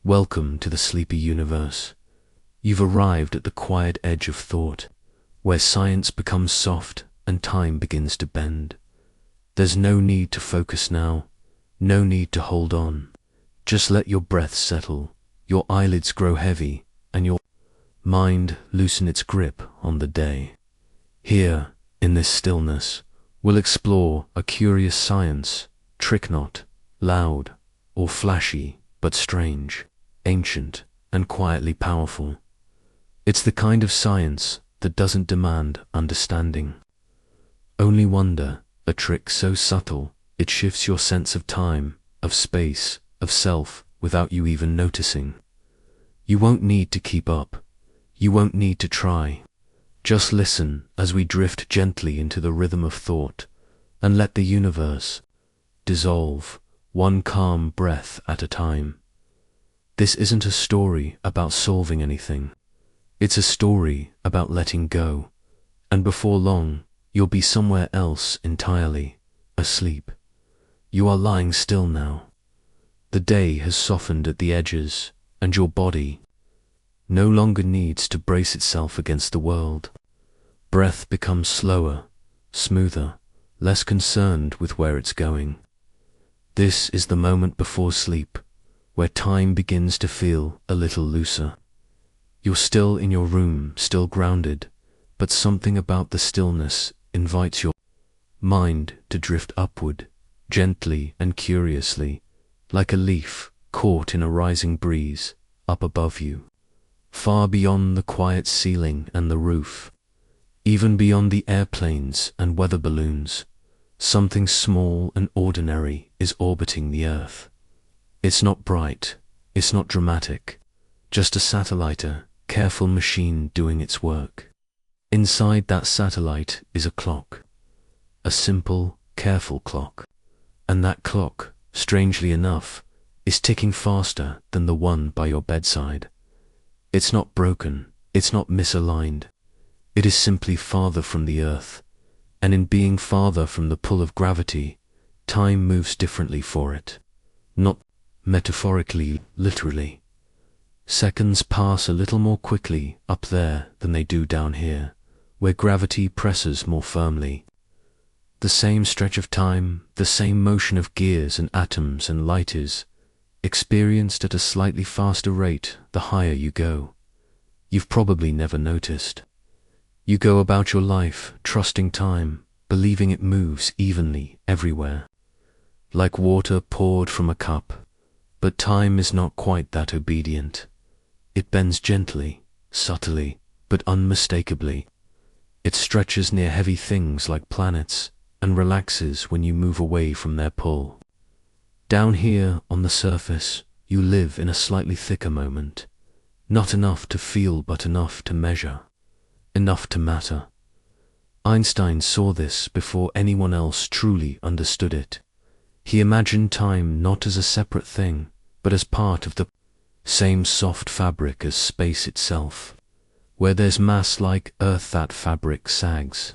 Welcome to the sleepy universe. You've arrived at the quiet edge of thought, where science becomes soft and time begins to bend. There's no need to focus now, no need to hold on. Just let your breath settle, your eyelids grow heavy, and your mind loosen its grip on the day. Here, in this stillness, we'll explore a curious science, trick not, loud, or flashy, but strange, ancient, and quietly powerful. It's the kind of science that doesn't demand understanding. Only wonder, a trick so subtle, it shifts your sense of time, of space, of self, without you even noticing. You won't need to keep up. You won't need to try. Just listen as we drift gently into the rhythm of thought, and let the universe dissolve, one calm breath at a time. This isn't a story about solving anything. It's a story about letting go, and before long, you'll be somewhere else entirely, asleep. You are lying still now. The day has softened at the edges, and your body no longer needs to brace itself against the world. Breath becomes slower, smoother, less concerned with where it's going. This is the moment before sleep, where time begins to feel a little looser. You're still in your room, still grounded, but something about the stillness invites your mind to drift upward, gently and curiously, like a leaf caught in a rising breeze, up above you, far beyond the quiet ceiling and the roof, even beyond the airplanes and weather balloons. Something small and ordinary is orbiting the Earth. It's not bright, it's not dramatic, just a satellite, a careful machine doing its work. Inside that satellite is a clock, a simple, careful clock, and that clock, strangely enough, is ticking faster than the one by your bedside. It's not broken, it's not misaligned, it is simply farther from the Earth, and in being farther from the pull of gravity, time moves differently for it. Not metaphorically, literally. Seconds pass a little more quickly up there than they do down here, where gravity presses more firmly. The same stretch of time, the same motion of gears and atoms and light is experienced at a slightly faster rate the higher you go. You've probably never noticed. You go about your life, trusting time, believing it moves evenly everywhere, like water poured from a cup. But time is not quite that obedient. It bends gently, subtly, but unmistakably. It stretches near heavy things like planets, and relaxes when you move away from their pull. Down here on the surface, you live in a slightly thicker moment, not enough to feel but enough to measure. Enough to matter. Einstein saw this before anyone else truly understood it. He imagined time not as a separate thing, but as part of the same soft fabric as space itself. Where there's mass like Earth, that fabric sags,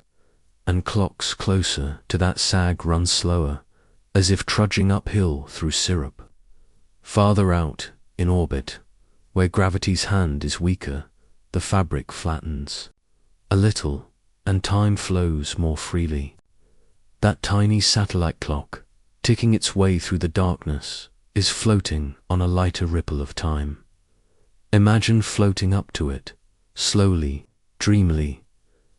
and clocks closer to that sag run slower, as if trudging uphill through syrup. Farther out, in orbit, where gravity's hand is weaker, the fabric flattens a little, and time flows more freely. That tiny satellite clock, ticking its way through the darkness, is floating on a lighter ripple of time. Imagine floating up to it, slowly, dreamily.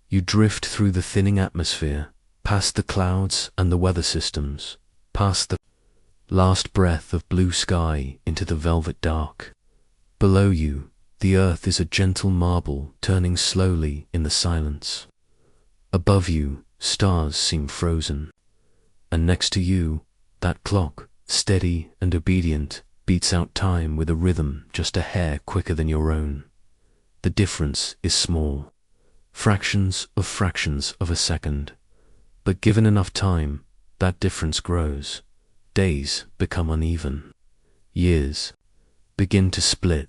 You drift through the thinning atmosphere, past the clouds and the weather systems, past the last breath of blue sky into the velvet dark. Below you, the Earth is a gentle marble turning slowly in the silence. Above you, stars seem frozen. And next to you, that clock, steady and obedient, beats out time with a rhythm just a hair quicker than your own. The difference is small, fractions of a second. But given enough time, that difference grows. Days become uneven. Years begin to split.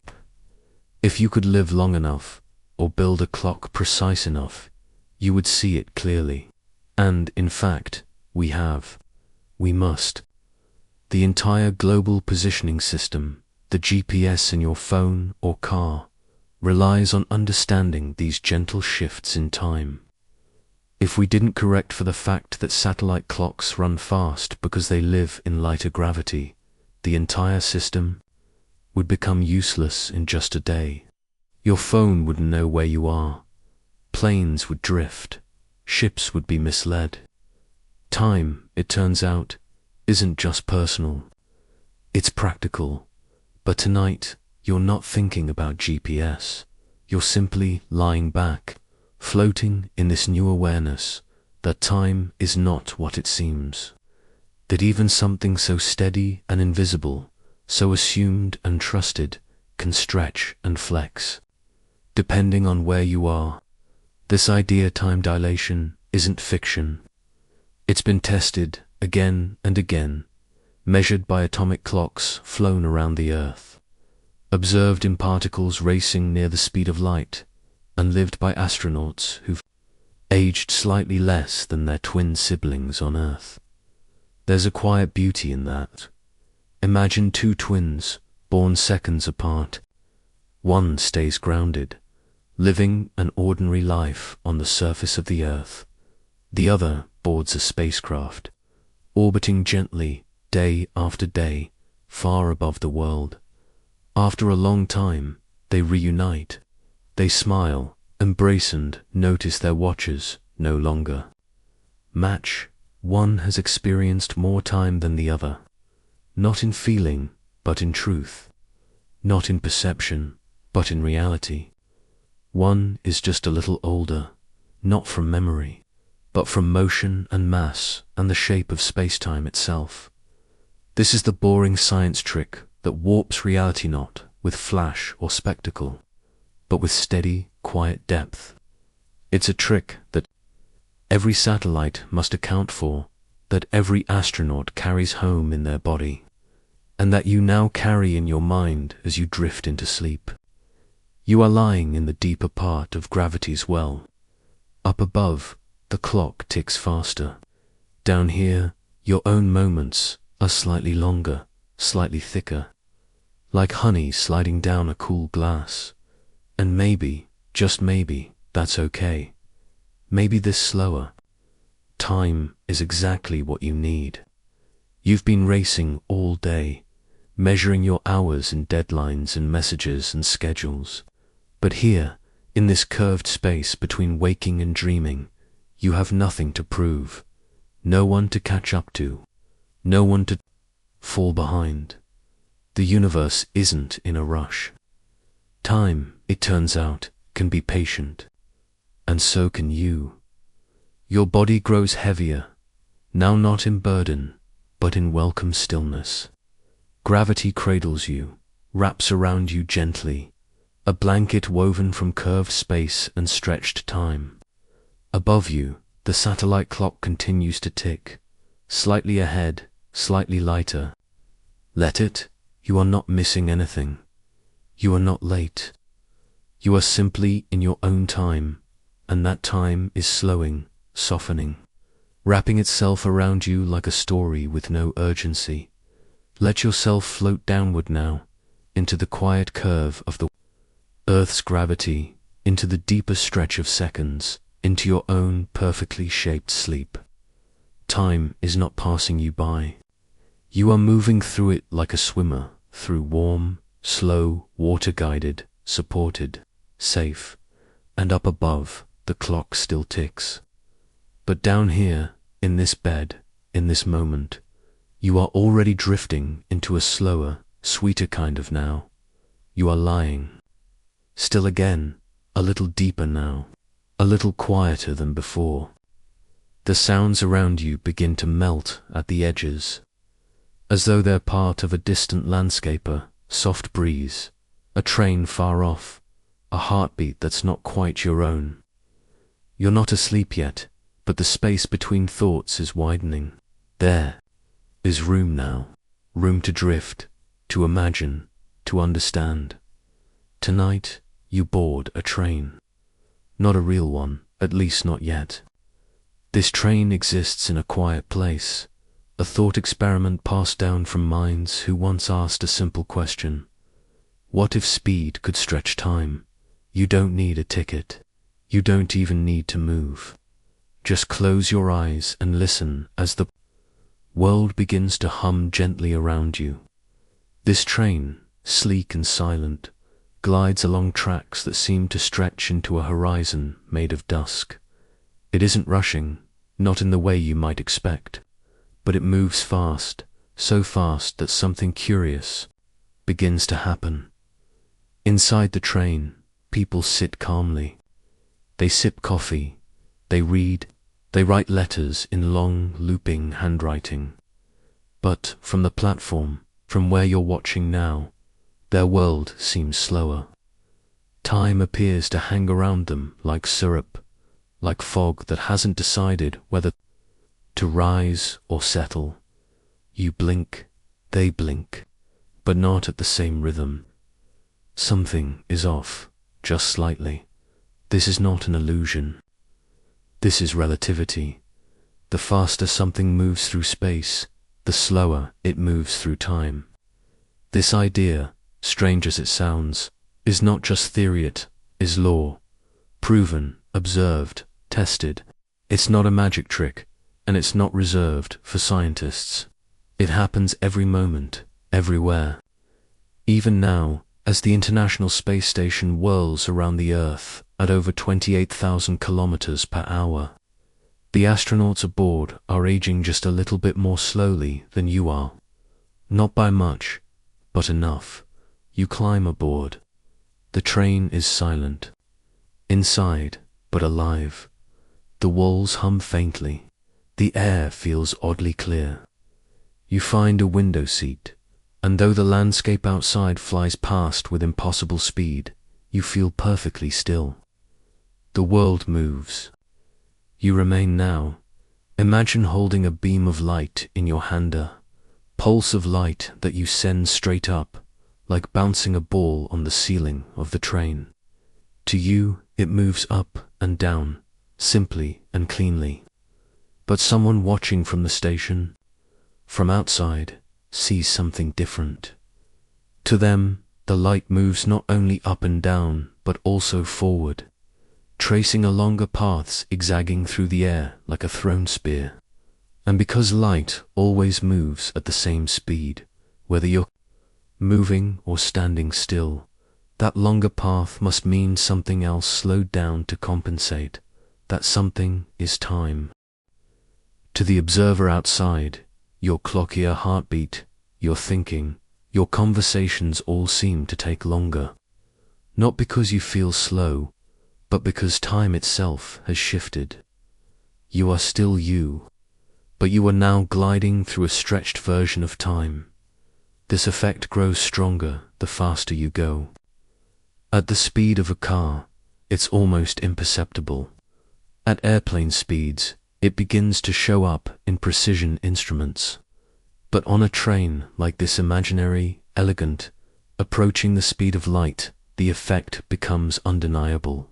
If you could live long enough, or build a clock precise enough, you would see it clearly. And, in fact, we have. We must. The entire global positioning system, The GPS in your phone or car relies on understanding these gentle shifts in time. If we didn't correct for the fact that satellite clocks run fast because they live in lighter gravity, the entire system would become useless in just a day. Your phone wouldn't know where you are. Planes would drift. Ships would be misled. Time, it turns out, isn't just personal. It's practical. But tonight, you're not thinking about GPS. You're simply lying back, floating in this new awareness that time is not what it seems. That even something so steady and invisible, so assumed and trusted, can stretch and flex. Depending on where you are, this idea time dilation isn't fiction. It's been tested again and again, measured by atomic clocks flown around the Earth, observed in particles racing near the speed of light, and lived by astronauts who've aged slightly less than their twin siblings on Earth. There's a quiet beauty in that. Imagine two twins, born seconds apart. One stays grounded, living an ordinary life on the surface of the Earth. The other boards a spacecraft, orbiting gently day after day, far above the world. After a long time, they reunite. They smile, embrace, and notice their watches no longer match. One has experienced more time than the other, not in feeling, but in truth, not in perception, but in reality. One is just a little older, not from memory, but from motion and mass and the shape of space-time itself. This is the boring science trick that warps reality, not with flash or spectacle, but with steady, quiet depth. It's a trick that every satellite must account for, that every astronaut carries home in their body, and that you now carry in your mind as you drift into sleep. You are lying in the deeper part of gravity's well. Up above, the clock ticks faster. Down here, your own moments are slightly longer, slightly thicker, like honey sliding down a cool glass. And maybe, just maybe, that's okay. Maybe this slower time is exactly what you need. You've been racing all day, measuring your hours in deadlines and messages and schedules. But here, in this curved space between waking and dreaming, you have nothing to prove, no one to catch up to, no one to fall behind. The universe isn't in a rush. Time, it turns out, can be patient. And so can you. Your body grows heavier, now not in burden, but in welcome stillness. Gravity cradles you, wraps around you gently, a blanket woven from curved space and stretched time. Above you, the satellite clock continues to tick, slightly ahead, slightly lighter. Let it. You are not missing anything. You are not late. You are simply in your own time, and that time is slowing, softening, wrapping itself around you like a story with no urgency. Let yourself float downward now, into the quiet curve of the Earth's gravity, into the deeper stretch of seconds, into your own perfectly shaped sleep. Time is not passing you by. You are moving through it like a swimmer, through warm, slow, water-guided, supported, safe, and up above, the clock still ticks. But down here, in this bed, in this moment, you are already drifting into a slower, sweeter kind of now. You are lying. Still again, a little deeper now, a little quieter than before. The sounds around you begin to melt at the edges, as though they're part of a distant landscaper, soft breeze, a train far off, a heartbeat that's not quite your own. You're not asleep yet, but the space between thoughts is widening. There is room now, room to drift, to imagine, to understand. Tonight, you board a train. Not a real one, at least not yet. This train exists in a quiet place, a thought experiment passed down from minds who once asked a simple question: What if speed could stretch time? You don't need a ticket. You don't even need to move. Just close your eyes and listen as the world begins to hum gently around you. This train, sleek and silent, glides along tracks that seem to stretch into a horizon made of dusk. It isn't rushing, not in the way you might expect, but it moves fast, so fast that something curious begins to happen. Inside the train, people sit calmly. They sip coffee, they read, they write letters in long, looping handwriting. But from the platform, from where you're watching now, their world seems slower. Time appears to hang around them like syrup, like fog that hasn't decided whether to rise or settle. You blink, they blink, but not at the same rhythm. Something is off, just slightly. This is not an illusion. This is relativity. The faster something moves through space, the slower it moves through time. This idea, strange as it sounds, is not just theory, it is law. Proven, observed, tested. It's not a magic trick, and it's not reserved for scientists. It happens every moment, everywhere. Even now, as the International Space Station whirls around the Earth at over 28,000 kilometers per hour, the astronauts aboard are aging just a little bit more slowly than you are. Not by much, but enough. You climb aboard. The train is silent. Inside, but alive. The walls hum faintly. The air feels oddly clear. You find a window seat, and though the landscape outside flies past with impossible speed, you feel perfectly still. The world moves. You remain now. Imagine holding a beam of light in your hand, a pulse of light that you send straight up, like bouncing a ball on the ceiling of the train. To you, it moves up and down, simply and cleanly. But someone watching from the station, from outside, sees something different. To them, the light moves not only up and down, but also forward, tracing a longer path zigzagging through the air like a thrown spear. And because light always moves at the same speed, whether you're moving or standing still, that longer path must mean something else slowed down to compensate. That something is time. To the observer outside, your clockier heartbeat, your thinking, your conversations all seem to take longer. Not because you feel slow, but because time itself has shifted. You are still you, but you are now gliding through a stretched version of time. This effect grows stronger the faster you go. At the speed of a car, it's almost imperceptible. At airplane speeds, it begins to show up in precision instruments. But on a train like this imaginary, elegant, approaching the speed of light, the effect becomes undeniable.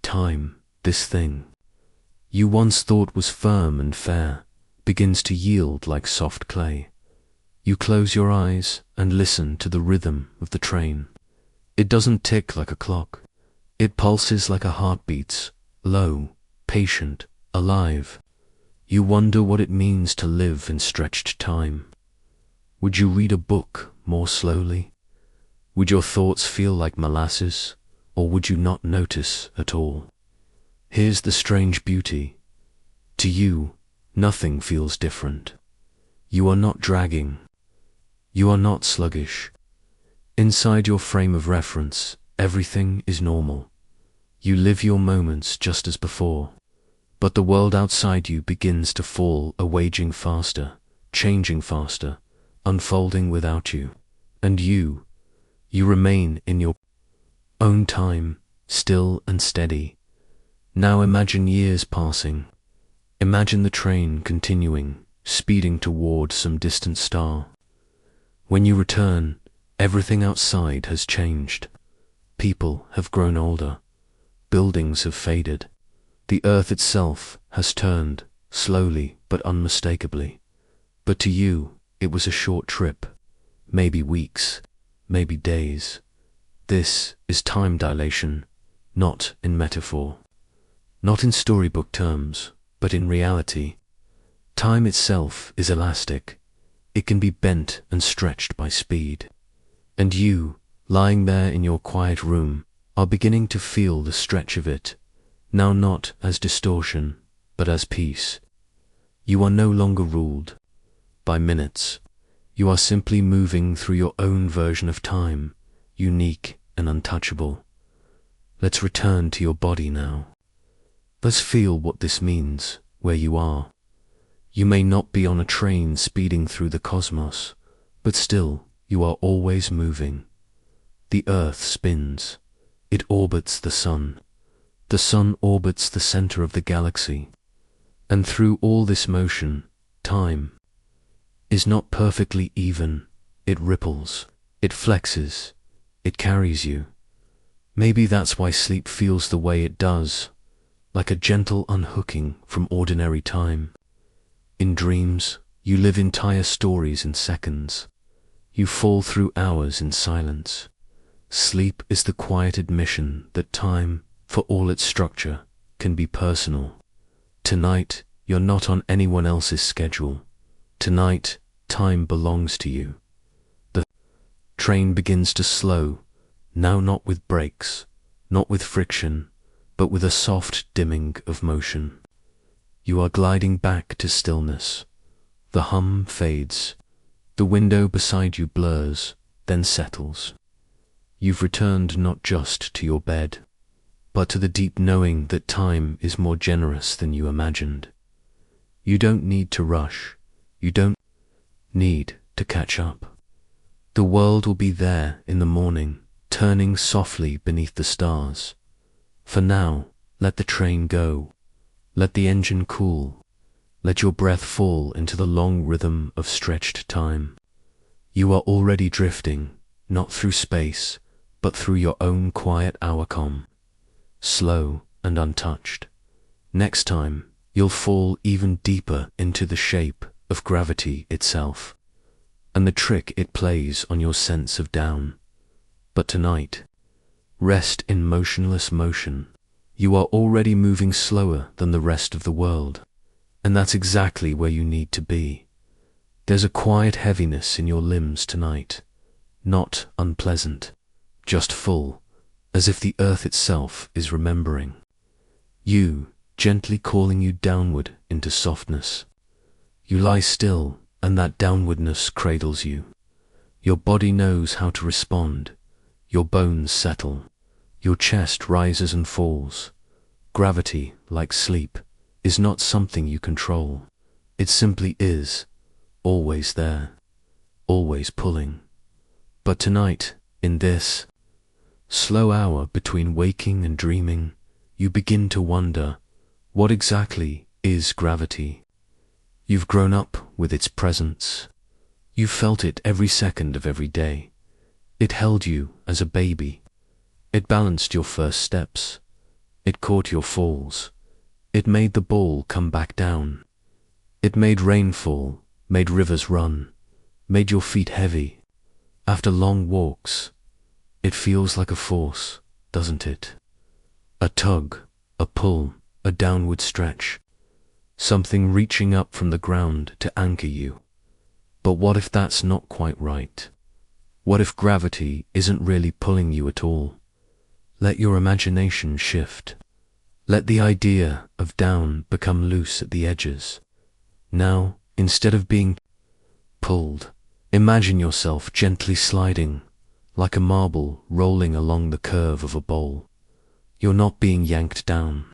Time, this thing you once thought was firm and fair, begins to yield like soft clay. You close your eyes and listen to the rhythm of the train. It doesn't tick like a clock. It pulses like a heartbeat, low, patient, alive. You wonder what it means to live in stretched time. Would you read a book more slowly? Would your thoughts feel like molasses, or would you not notice at all? Here's the strange beauty. To you, nothing feels different. You are not dragging. You are not sluggish. Inside your frame of reference, everything is normal. You live your moments just as before. But the world outside you begins to fall, waging faster, changing faster, unfolding without you. And you remain in your own time, still and steady. Now imagine years passing. Imagine the train continuing, speeding toward some distant star. When you return, everything outside has changed. People have grown older. Buildings have faded. The earth itself has turned, slowly but unmistakably. But to you, it was a short trip, maybe weeks, maybe days. This is time dilation, not in metaphor, not in storybook terms, but in reality. Time itself is elastic. It can be bent and stretched by speed. And you, lying there in your quiet room, are beginning to feel the stretch of it, now not as distortion, but as peace. You are no longer ruled by minutes. You are simply moving through your own version of time, unique and untouchable. Let's return to your body now. Let's feel what this means, where you are. You may not be on a train speeding through the cosmos, but still you are always moving. The earth spins. It orbits the sun. The sun orbits the center of the galaxy. And through all this motion, time is not perfectly even. It ripples. It flexes. It carries you. Maybe that's why sleep feels the way it does, like a gentle unhooking from ordinary time. In dreams, you live entire stories in seconds. You fall through hours in silence. Sleep is the quiet admission that time, for all its structure, can be personal. Tonight, you're not on anyone else's schedule. Tonight, time belongs to you. The train begins to slow, now not with brakes, not with friction, but with a soft dimming of motion. You are gliding back to stillness. The hum fades. The window beside you blurs, then settles. You've returned not just to your bed, but to the deep knowing that time is more generous than you imagined. You don't need to rush. You don't need to catch up. The world will be there in the morning, turning softly beneath the stars. For now, let the train go. Let the engine cool. Let your breath fall into the long rhythm of stretched time. You are already drifting, not through space, but through your own quiet hourcom, slow and untouched. Next time, you'll fall even deeper into the shape of gravity itself, and the trick it plays on your sense of down. But tonight, rest in motionless motion. You are already moving slower than the rest of the world, and that's exactly where you need to be. There's a quiet heaviness in your limbs tonight, not unpleasant, just full, as if the earth itself is remembering. You, gently calling you downward into softness. You lie still, and that downwardness cradles you. Your body knows how to respond. Your bones settle. Your chest rises and falls. Gravity, like sleep, is not something you control. It simply is, always there, always pulling. But tonight, in this slow hour between waking and dreaming, you begin to wonder, what exactly is gravity? You've grown up with its presence. You've felt it every second of every day. It held you as a baby. It balanced your first steps. It caught your falls. It made the ball come back down. It made rain fall, made rivers run, made your feet heavy. After long walks, it feels like a force, doesn't it? A tug, a pull, a downward stretch. Something reaching up from the ground to anchor you. But what if that's not quite right? What if gravity isn't really pulling you at all? Let your imagination shift. Let the idea of down become loose at the edges. Now, instead of being pulled, imagine yourself gently sliding, like a marble rolling along the curve of a bowl. You're not being yanked down.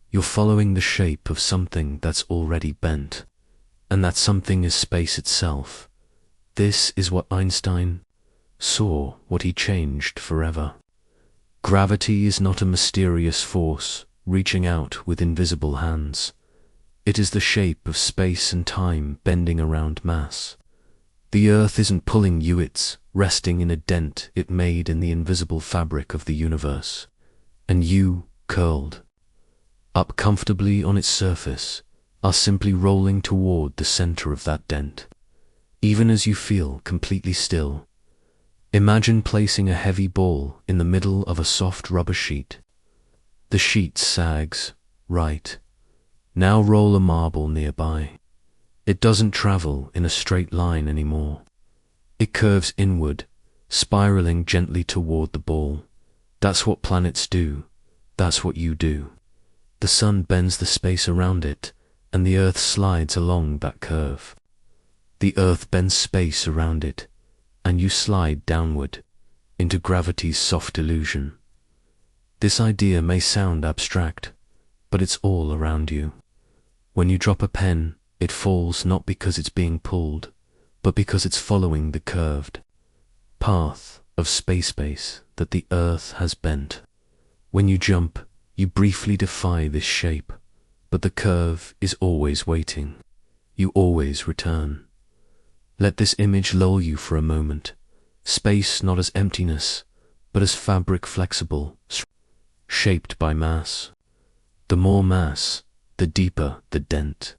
You're following the shape of something that's already bent, and that something is space itself. This is what Einstein saw, what he changed forever. Gravity is not a mysterious force reaching out with invisible hands. It is the shape of space and time bending around mass. The earth isn't pulling you, it's resting in a dent it made in the invisible fabric of the universe. And you, curled up comfortably on its surface, are simply rolling toward the center of that dent. Even as you feel completely still, Imagine placing a heavy ball in the middle of a soft rubber sheet. The sheet sags. Right. Now roll a marble nearby. It doesn't travel in a straight line anymore. It curves inward, spiraling gently toward the ball. That's what planets do. That's what you do. The sun bends the space around it, and the earth slides along that curve. The earth bends space around it, and you slide downward into gravity's soft illusion. This idea may sound abstract, but it's all around you. When you drop a pen, it falls not because it's being pulled, but because it's following the curved path of space that the earth has bent. When you jump, you briefly defy this shape, but the curve is always waiting. You always return. Let this image lull you for a moment. Space not as emptiness, but as fabric flexible, shaped by mass. The more mass, the deeper the dent.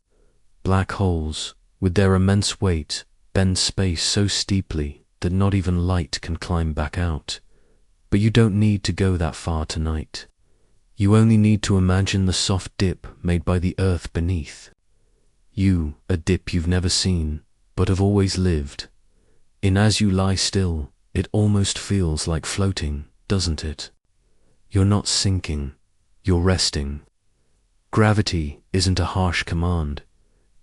Black holes, with their immense weight, bend space so steeply that not even light can climb back out. But you don't need to go that far tonight. You only need to imagine the soft dip made by the earth beneath. You, a dip you've never seen, but have always lived. In as you lie still, it almost feels like floating, doesn't it? You're not sinking, you're resting. Gravity isn't a harsh command.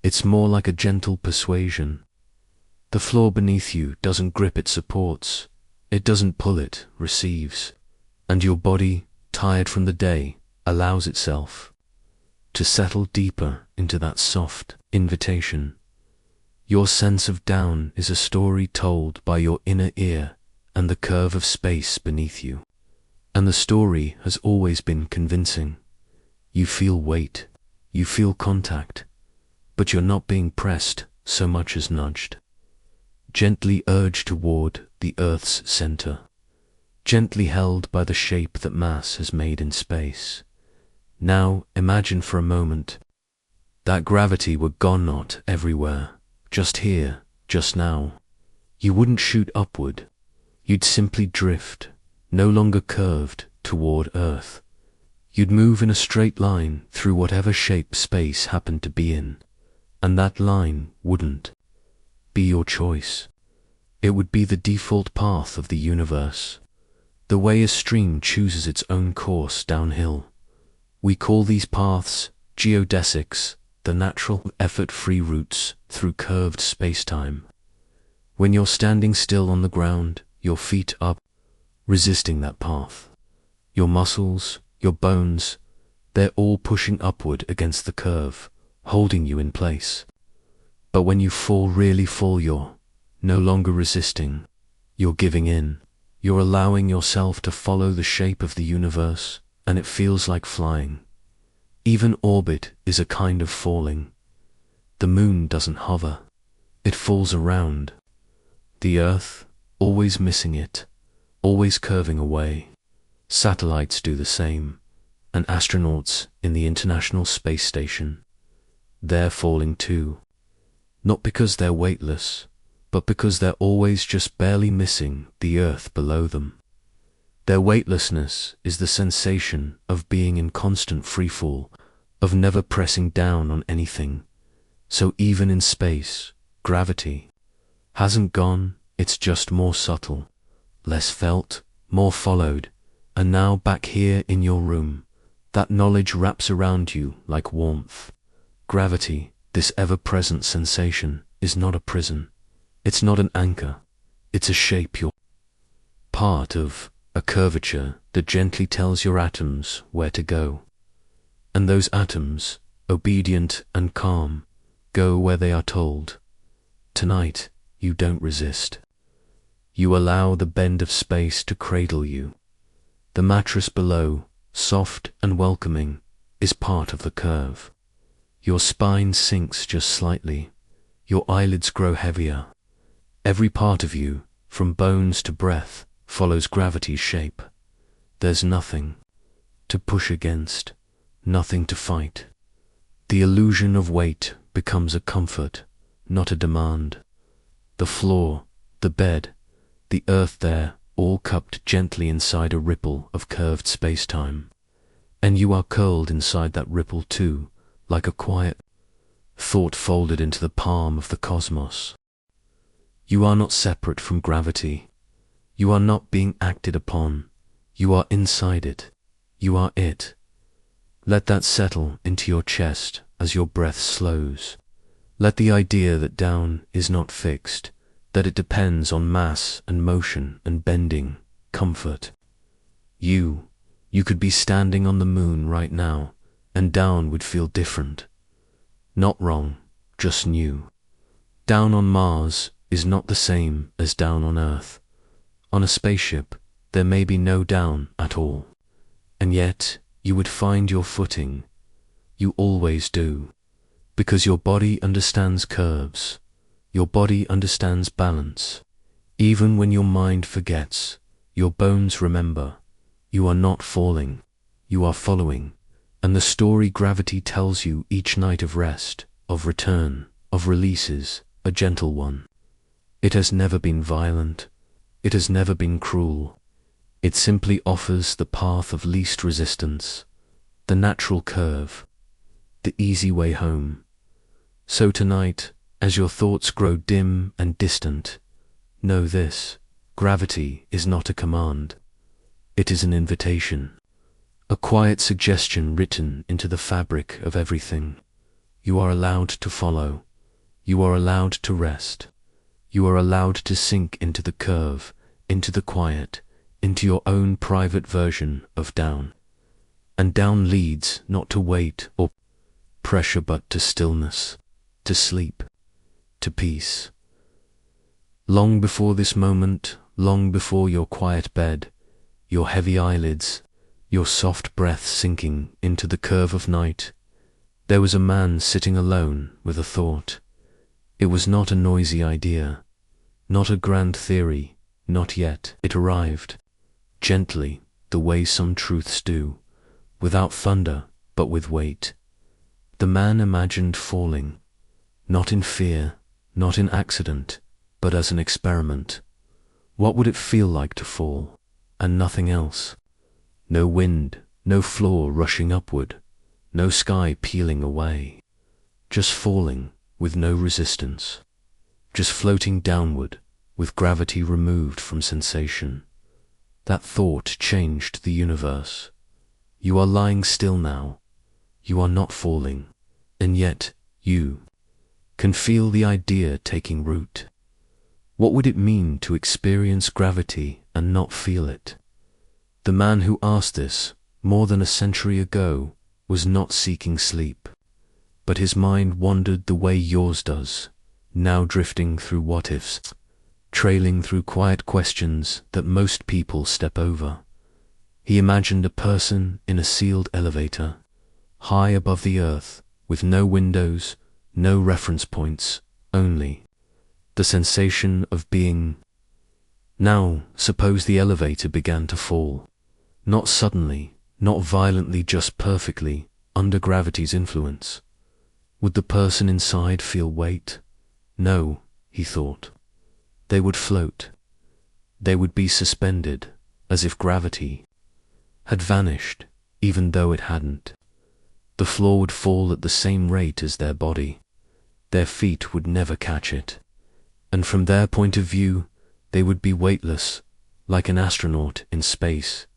It's more like a gentle persuasion. The floor beneath you doesn't grip, it supports. It doesn't pull, it receives. And your body, tired from the day, allows itself to settle deeper into that soft invitation. Your sense of down is a story told by your inner ear and the curve of space beneath you. And the story has always been convincing. You feel weight, you feel contact, but you're not being pressed so much as nudged. Gently urged toward the Earth's center, gently held by the shape that mass has made in space. Now imagine for a moment that gravity were gone, not everywhere, just here, just now. You wouldn't shoot upward, you'd simply drift, no longer curved toward Earth. You'd move in a straight line through whatever shape space happened to be in, and that line wouldn't be your choice. It would be the default path of the universe, the way a stream chooses its own course downhill. We call these paths geodesics, the natural, effort-free routes through curved space-time. When you're standing still on the ground, your feet up, resisting that path. Your muscles, your bones, they're all pushing upward against the curve, holding you in place. But when you fall, really fall, you're no longer resisting. You're giving in. You're allowing yourself to follow the shape of the universe, and it feels like flying. Even orbit is a kind of falling. The moon doesn't hover. It falls around. The Earth, always missing it, always curving away. Satellites do the same, and astronauts in the International Space Station. They're falling too. Not because they're weightless, but because they're always just barely missing the Earth below them. Their weightlessness is the sensation of being in constant freefall, of never pressing down on anything. So even in space, gravity hasn't gone, it's just more subtle, less felt, more followed, and now back here in your room, that knowledge wraps around you like warmth. Gravity, this ever-present sensation, is not a prison. It's not an anchor. It's a shape. You're part of a curvature that gently tells your atoms where to go. And those atoms, obedient and calm, go where they are told. Tonight, you don't resist. You allow the bend of space to cradle you. The mattress below, soft and welcoming, is part of the curve. Your spine sinks just slightly. Your eyelids grow heavier. Every part of you, from bones to breath, follows gravity's shape. There's nothing to push against, nothing to fight. The illusion of weight becomes a comfort, not a demand. The floor, the bed, the earth there, all cupped gently inside a ripple of curved space-time. And you are curled inside that ripple too, like a quiet thought folded into the palm of the cosmos. You are not separate from gravity. You are not being acted upon. You are inside it. You are it. Let that settle into your chest as your breath slows. Let the idea that down is not fixed, that it depends on mass and motion and bending, comfort. You could be standing on the moon right now, and down would feel different. Not wrong, just new. Down on Mars is not the same as down on Earth. On a spaceship, there may be no down at all. And yet, you would find your footing. You always do. Because your body understands curves. Your body understands balance. Even when your mind forgets, your bones remember. You are not falling. You are following. And the story gravity tells you each night of rest, of return, of releases, a gentle one. It has never been violent. It has never been cruel. It simply offers the path of least resistance, the natural curve, the easy way home. So tonight, as your thoughts grow dim and distant, know this: gravity is not a command. It is an invitation, a quiet suggestion written into the fabric of everything. You are allowed to follow. You are allowed to rest. You are allowed to sink into the curve, into the quiet, into your own private version of down. And down leads not to weight or pressure but to stillness, to sleep, to peace. Long before this moment, long before your quiet bed, your heavy eyelids, your soft breath sinking into the curve of night, there was a man sitting alone with a thought. It was not a noisy idea, not a grand theory, not yet. It arrived, gently, the way some truths do, without thunder, but with weight. The man imagined falling, not in fear, not in accident, but as an experiment. What would it feel like to fall, and nothing else? No wind, no floor rushing upward, no sky peeling away. Just falling, with no resistance. Just floating downward, with gravity removed from sensation. That thought changed the universe. You are lying still now. You are not falling, and yet you can feel the idea taking root. What would it mean to experience gravity and not feel it? The man who asked this, more than a century ago, was not seeking sleep, but his mind wandered the way yours does, now drifting through what-ifs, trailing through quiet questions that most people step over. He imagined a person in a sealed elevator, high above the earth, with no windows, no reference points, only the sensation of being. Now, suppose the elevator began to fall. Not suddenly, not violently, just perfectly, under gravity's influence. Would the person inside feel weight? No, he thought. They would float. They would be suspended, as if gravity had vanished, even though it hadn't. The floor would fall at the same rate as their body. Their feet would never catch it. And from their point of view, they would be weightless, like an astronaut in space.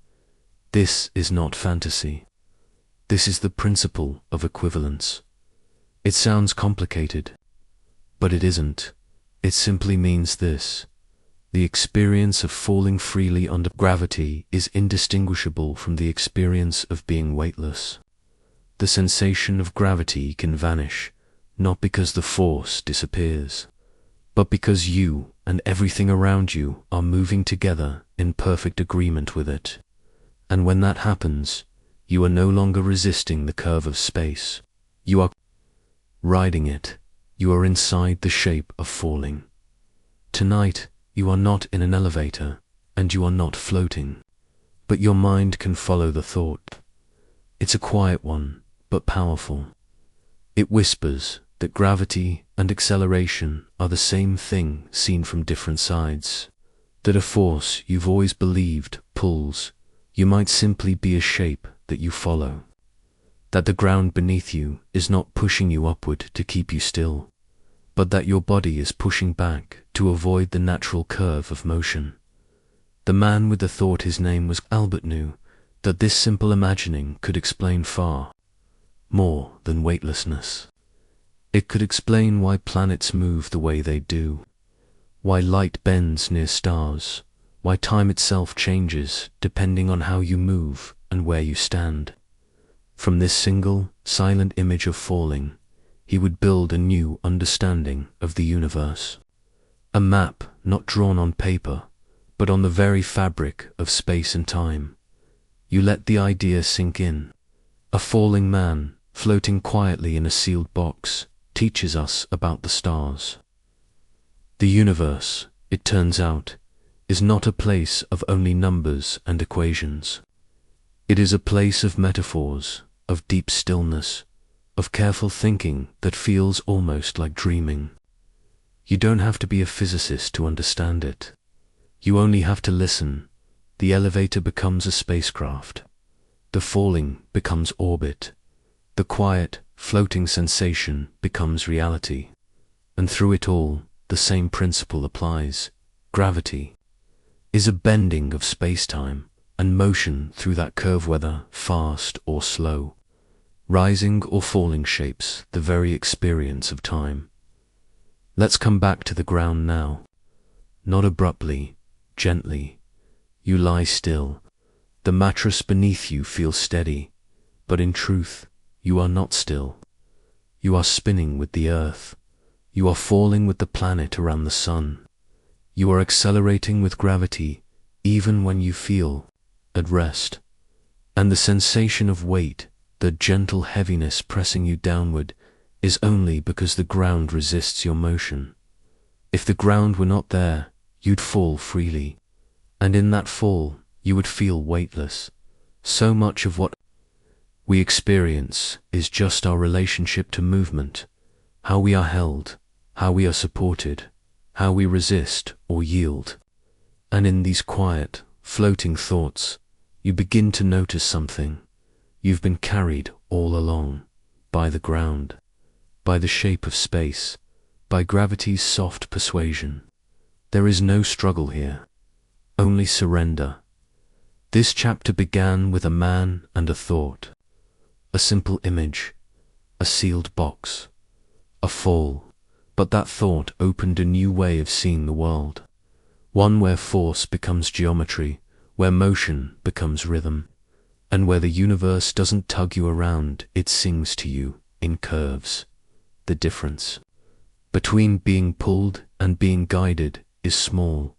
This is not fantasy. This is the principle of equivalence. It sounds complicated, but it isn't. It simply means this: the experience of falling freely under gravity is indistinguishable from the experience of being weightless. The sensation of gravity can vanish, not because the force disappears, but because you and everything around you are moving together in perfect agreement with it. And when that happens, you are no longer resisting the curve of space. You are riding it. You are inside the shape of falling. Tonight, you are not in an elevator, and you are not floating. But your mind can follow the thought. It's a quiet one, but powerful. It whispers that gravity and acceleration are the same thing seen from different sides. that a force you've always believed pulls. You might simply be a shape that you follow. That the ground beneath you is not pushing you upward to keep you still, but that your body is pushing back to avoid the natural curve of motion. The man with the thought his name was Albert knew that this simple imagining could explain far more than weightlessness. It could explain why planets move the way they do, why light bends near stars, why time itself changes depending on how you move and where you stand. From this single, silent image of falling, he would build a new understanding of the universe. A map not drawn on paper, but on the very fabric of space and time. You let the idea sink in. A falling man, floating quietly in a sealed box, teaches us about the stars. The universe, it turns out, is not a place of only numbers and equations. It is a place of metaphors, of deep stillness, of careful thinking that feels almost like dreaming. You don't have to be a physicist to understand it. You only have to listen. The elevator becomes a spacecraft. The falling becomes orbit. The quiet, floating sensation becomes reality. And through it all, the same principle applies. Gravity is a bending of space-time and motion through that curve, whether fast or slow. Rising or falling shapes the very experience of time. Let's come back to the ground now. Not abruptly, gently. You lie still. The mattress beneath you feels steady, but in truth, you are not still. You are spinning with the earth. You are falling with the planet around the sun. You are accelerating with gravity, even when you feel at rest. And the sensation of weight, the gentle heaviness pressing you downward, is only because the ground resists your motion. If the ground were not there, you'd fall freely. And in that fall, you would feel weightless. So much of what we experience is just our relationship to movement, how we are held, how we are supported, how we resist or yield. And in these quiet, floating thoughts, you begin to notice something. You've been carried all along, by the ground, by the shape of space, by gravity's soft persuasion. There is no struggle here, only surrender. This chapter began with a man and a thought, a simple image, a sealed box, a fall, but that thought opened a new way of seeing the world, one where force becomes geometry, where motion becomes rhythm, and where the universe doesn't tug you around, it sings to you in curves. The difference between being pulled and being guided is small,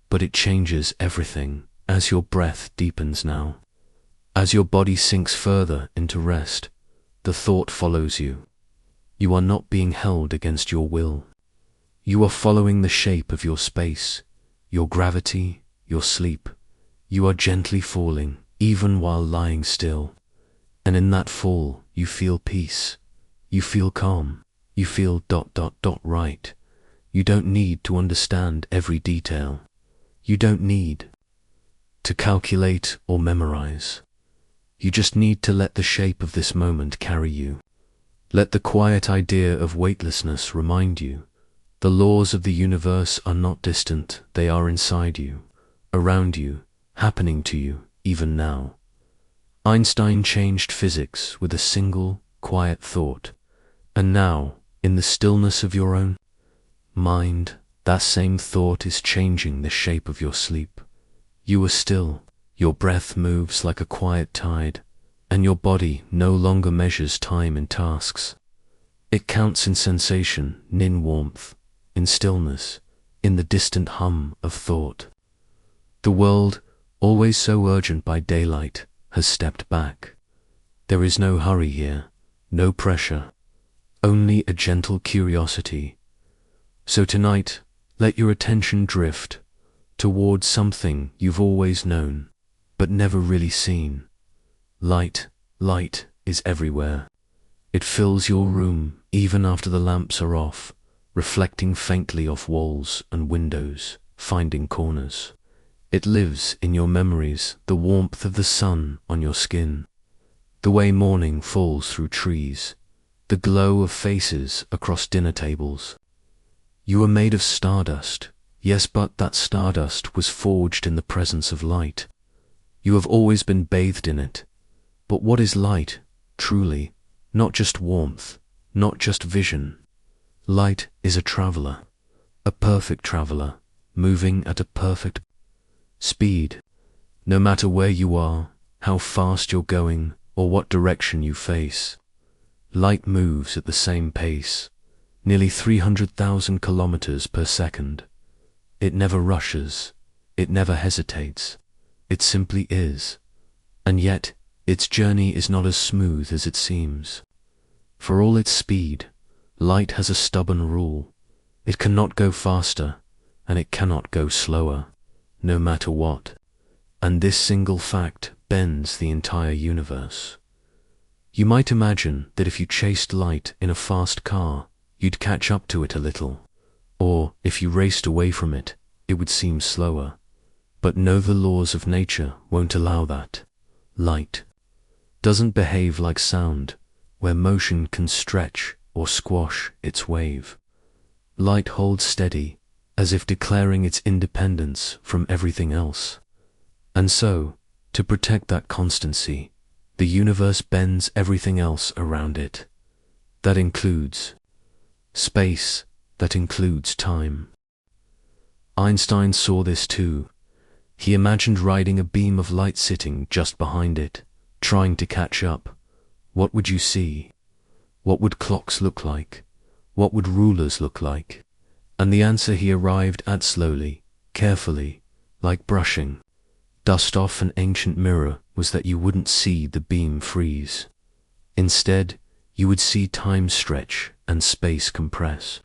but it changes everything as your breath deepens now. As your body sinks further into rest, the thought follows you. You are not being held against your will. You are following the shape of your space, your gravity, your sleep. You are gently falling, even while lying still. And in that fall, you feel peace. You feel calm. You feel ... right. You don't need to understand every detail. You don't need to calculate or memorize. You just need to let the shape of this moment carry you. Let the quiet idea of weightlessness remind you. The laws of the universe are not distant, they are inside you, around you, happening to you, even now. Einstein changed physics with a single, quiet thought. And now, in the stillness of your own mind, that same thought is changing the shape of your sleep. You are still, your breath moves like a quiet tide, and your body no longer measures time in tasks. It counts in sensation, in warmth, in stillness, in the distant hum of thought. The world, always so urgent by daylight, has stepped back. There is no hurry here, no pressure, only a gentle curiosity. So tonight, let your attention drift towards something you've always known, but never really seen. Light is everywhere. It fills your room even after the lamps are off, reflecting faintly off walls and windows finding corners. It lives in your memories, the warmth of the sun on your skin, the way morning falls through trees, the glow of faces across dinner tables. You are made of stardust, yes, but that stardust was forged in the presence of light. You have always been bathed in it. But what is light, truly? Not just warmth, not just vision. Light is a traveler, a perfect traveler, moving at a perfect speed. No matter where you are, how fast you're going, or what direction you face, light moves at the same pace, nearly 300,000 kilometers per second. It never rushes, it never hesitates, it simply is. And yet, its journey is not as smooth as it seems. For all its speed, light has a stubborn rule. It cannot go faster, and it cannot go slower, no matter what. And this single fact bends the entire universe. You might imagine that if you chased light in a fast car, you'd catch up to it a little, or if you raced away from it, it would seem slower. But no, the laws of nature won't allow that. Light doesn't behave like sound, where motion can stretch or squash its wave. Light holds steady, as if declaring its independence from everything else. And so, to protect that constancy, the universe bends everything else around it. That includes space, that includes time. Einstein saw this too. He imagined riding a beam of light sitting just behind it, trying to catch up. What would you see? What would clocks look like? What would rulers look like? And the answer he arrived at slowly, carefully, like brushing dust off an ancient mirror, was that you wouldn't see the beam freeze. Instead, you would see time stretch and space compress,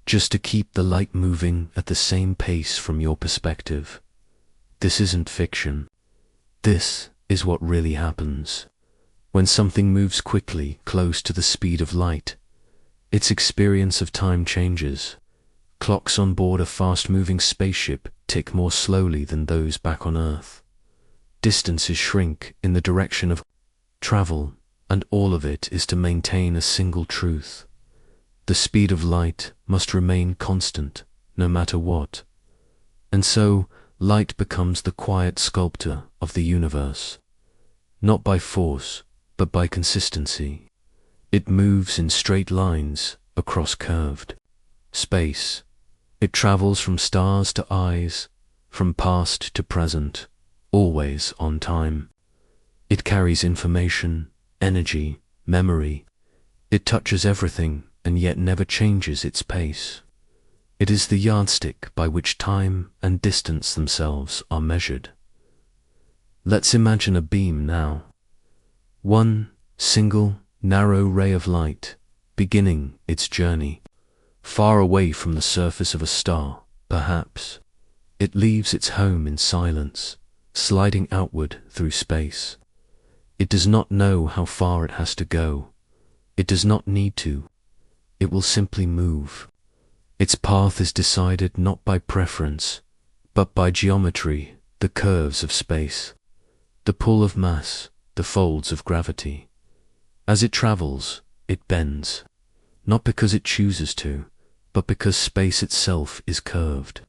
just to keep the light moving at the same pace from your perspective. This isn't fiction. This is what really happens. When something moves quickly, close to the speed of light, its experience of time changes. Clocks on board a fast-moving spaceship tick more slowly than those back on Earth. Distances shrink in the direction of travel, and all of it is to maintain a single truth. The speed of light must remain constant, no matter what. And so, light becomes the quiet sculptor of the universe. Not by force, but by consistency. It moves in straight lines across curved space. It travels from stars to eyes, from past to present, always on time. It carries information, energy, memory. It touches everything and yet never changes its pace. It is the yardstick by which time and distance themselves are measured. Let's imagine a beam now. One single, narrow ray of light, beginning its journey. Far away from the surface of a star, perhaps. It leaves its home in silence, sliding outward through space. It does not know how far it has to go. It does not need to. It will simply move. Its path is decided not by preference, but by geometry, the curves of space, the pull of mass, the folds of gravity. As it travels, it bends, not because it chooses to, but because space itself is curved.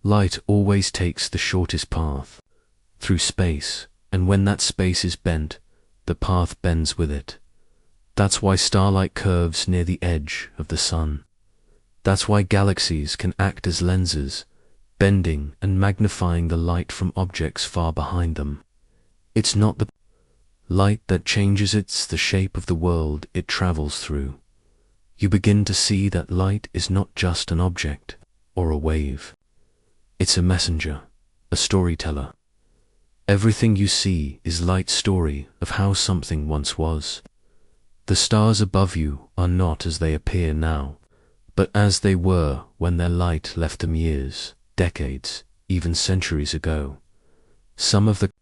Light always takes the shortest path, through space, and when that space is bent, the path bends with it. That's why starlight curves near the edge of the sun. That's why galaxies can act as lenses, bending and magnifying the light from objects far behind them. It's not the light that changes, it's the shape of the world it travels through. You begin to see that light is not just an object or a wave. It's a messenger, a storyteller. Everything you see is light's story of how something once was. The stars above you are not as they appear now, but as they were when their light left them years, decades, even centuries ago. Some of the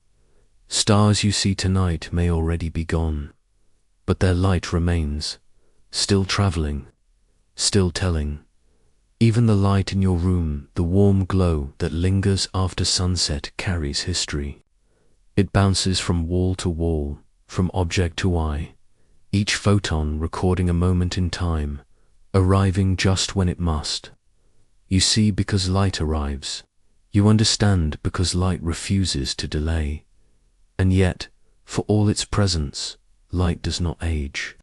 stars you see tonight may already be gone, but their light remains, still traveling, still telling. Even the light in your room, the warm glow that lingers after sunset, carries history. It bounces from wall to wall, from object to eye, each photon recording a moment in time, arriving just when it must. You see because light arrives. You understand because light refuses to delay. And yet, for all its presence, light does not age.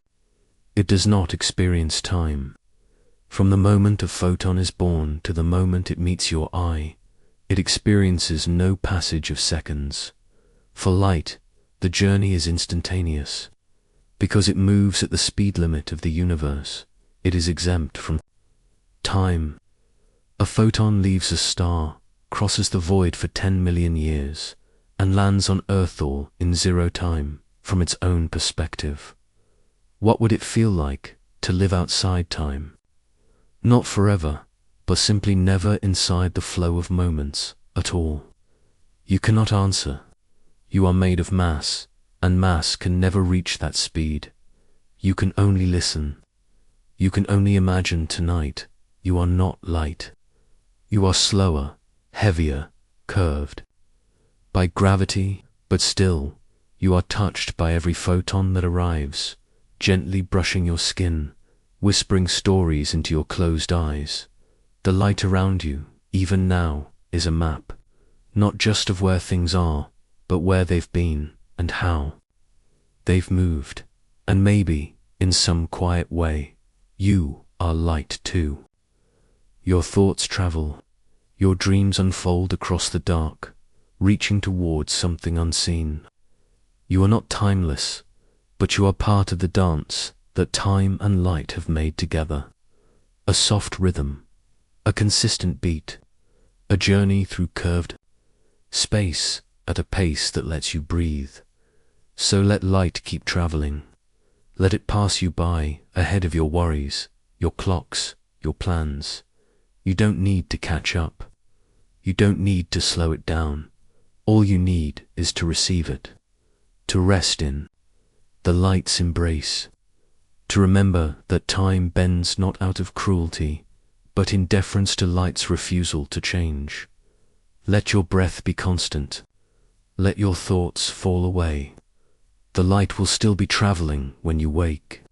It does not experience time. From the moment a photon is born to the moment it meets your eye, it experiences no passage of seconds. For light, the journey is instantaneous. Because it moves at the speed limit of the universe, it is exempt from time. A photon leaves a star, crosses the void for 10 million years, and lands on Earth all in zero time from its own perspective. What would it feel like to live outside time? Not forever, but simply never inside the flow of moments at all. You cannot answer. You are made of mass, and mass can never reach that speed. You can only listen. You can only imagine tonight. You are not light. You are slower, heavier, curved by gravity, but still, you are touched by every photon that arrives, gently brushing your skin, whispering stories into your closed eyes. The light around you, even now, is a map, not just of where things are, but where they've been and how they've moved. And maybe, in some quiet way, you are light too. Your thoughts travel, your dreams unfold across the dark, reaching towards something unseen. You are not timeless, but you are part of the dance that time and light have made together. A soft rhythm, a consistent beat, a journey through curved space at a pace that lets you breathe. So let light keep traveling. Let it pass you by, ahead of your worries, your clocks, your plans. You don't need to catch up. You don't need to slow it down. All you need is to receive it, to rest in the light's embrace, to remember that time bends not out of cruelty, but in deference to light's refusal to change. Let your breath be constant. Let your thoughts fall away. The light will still be traveling when you wake.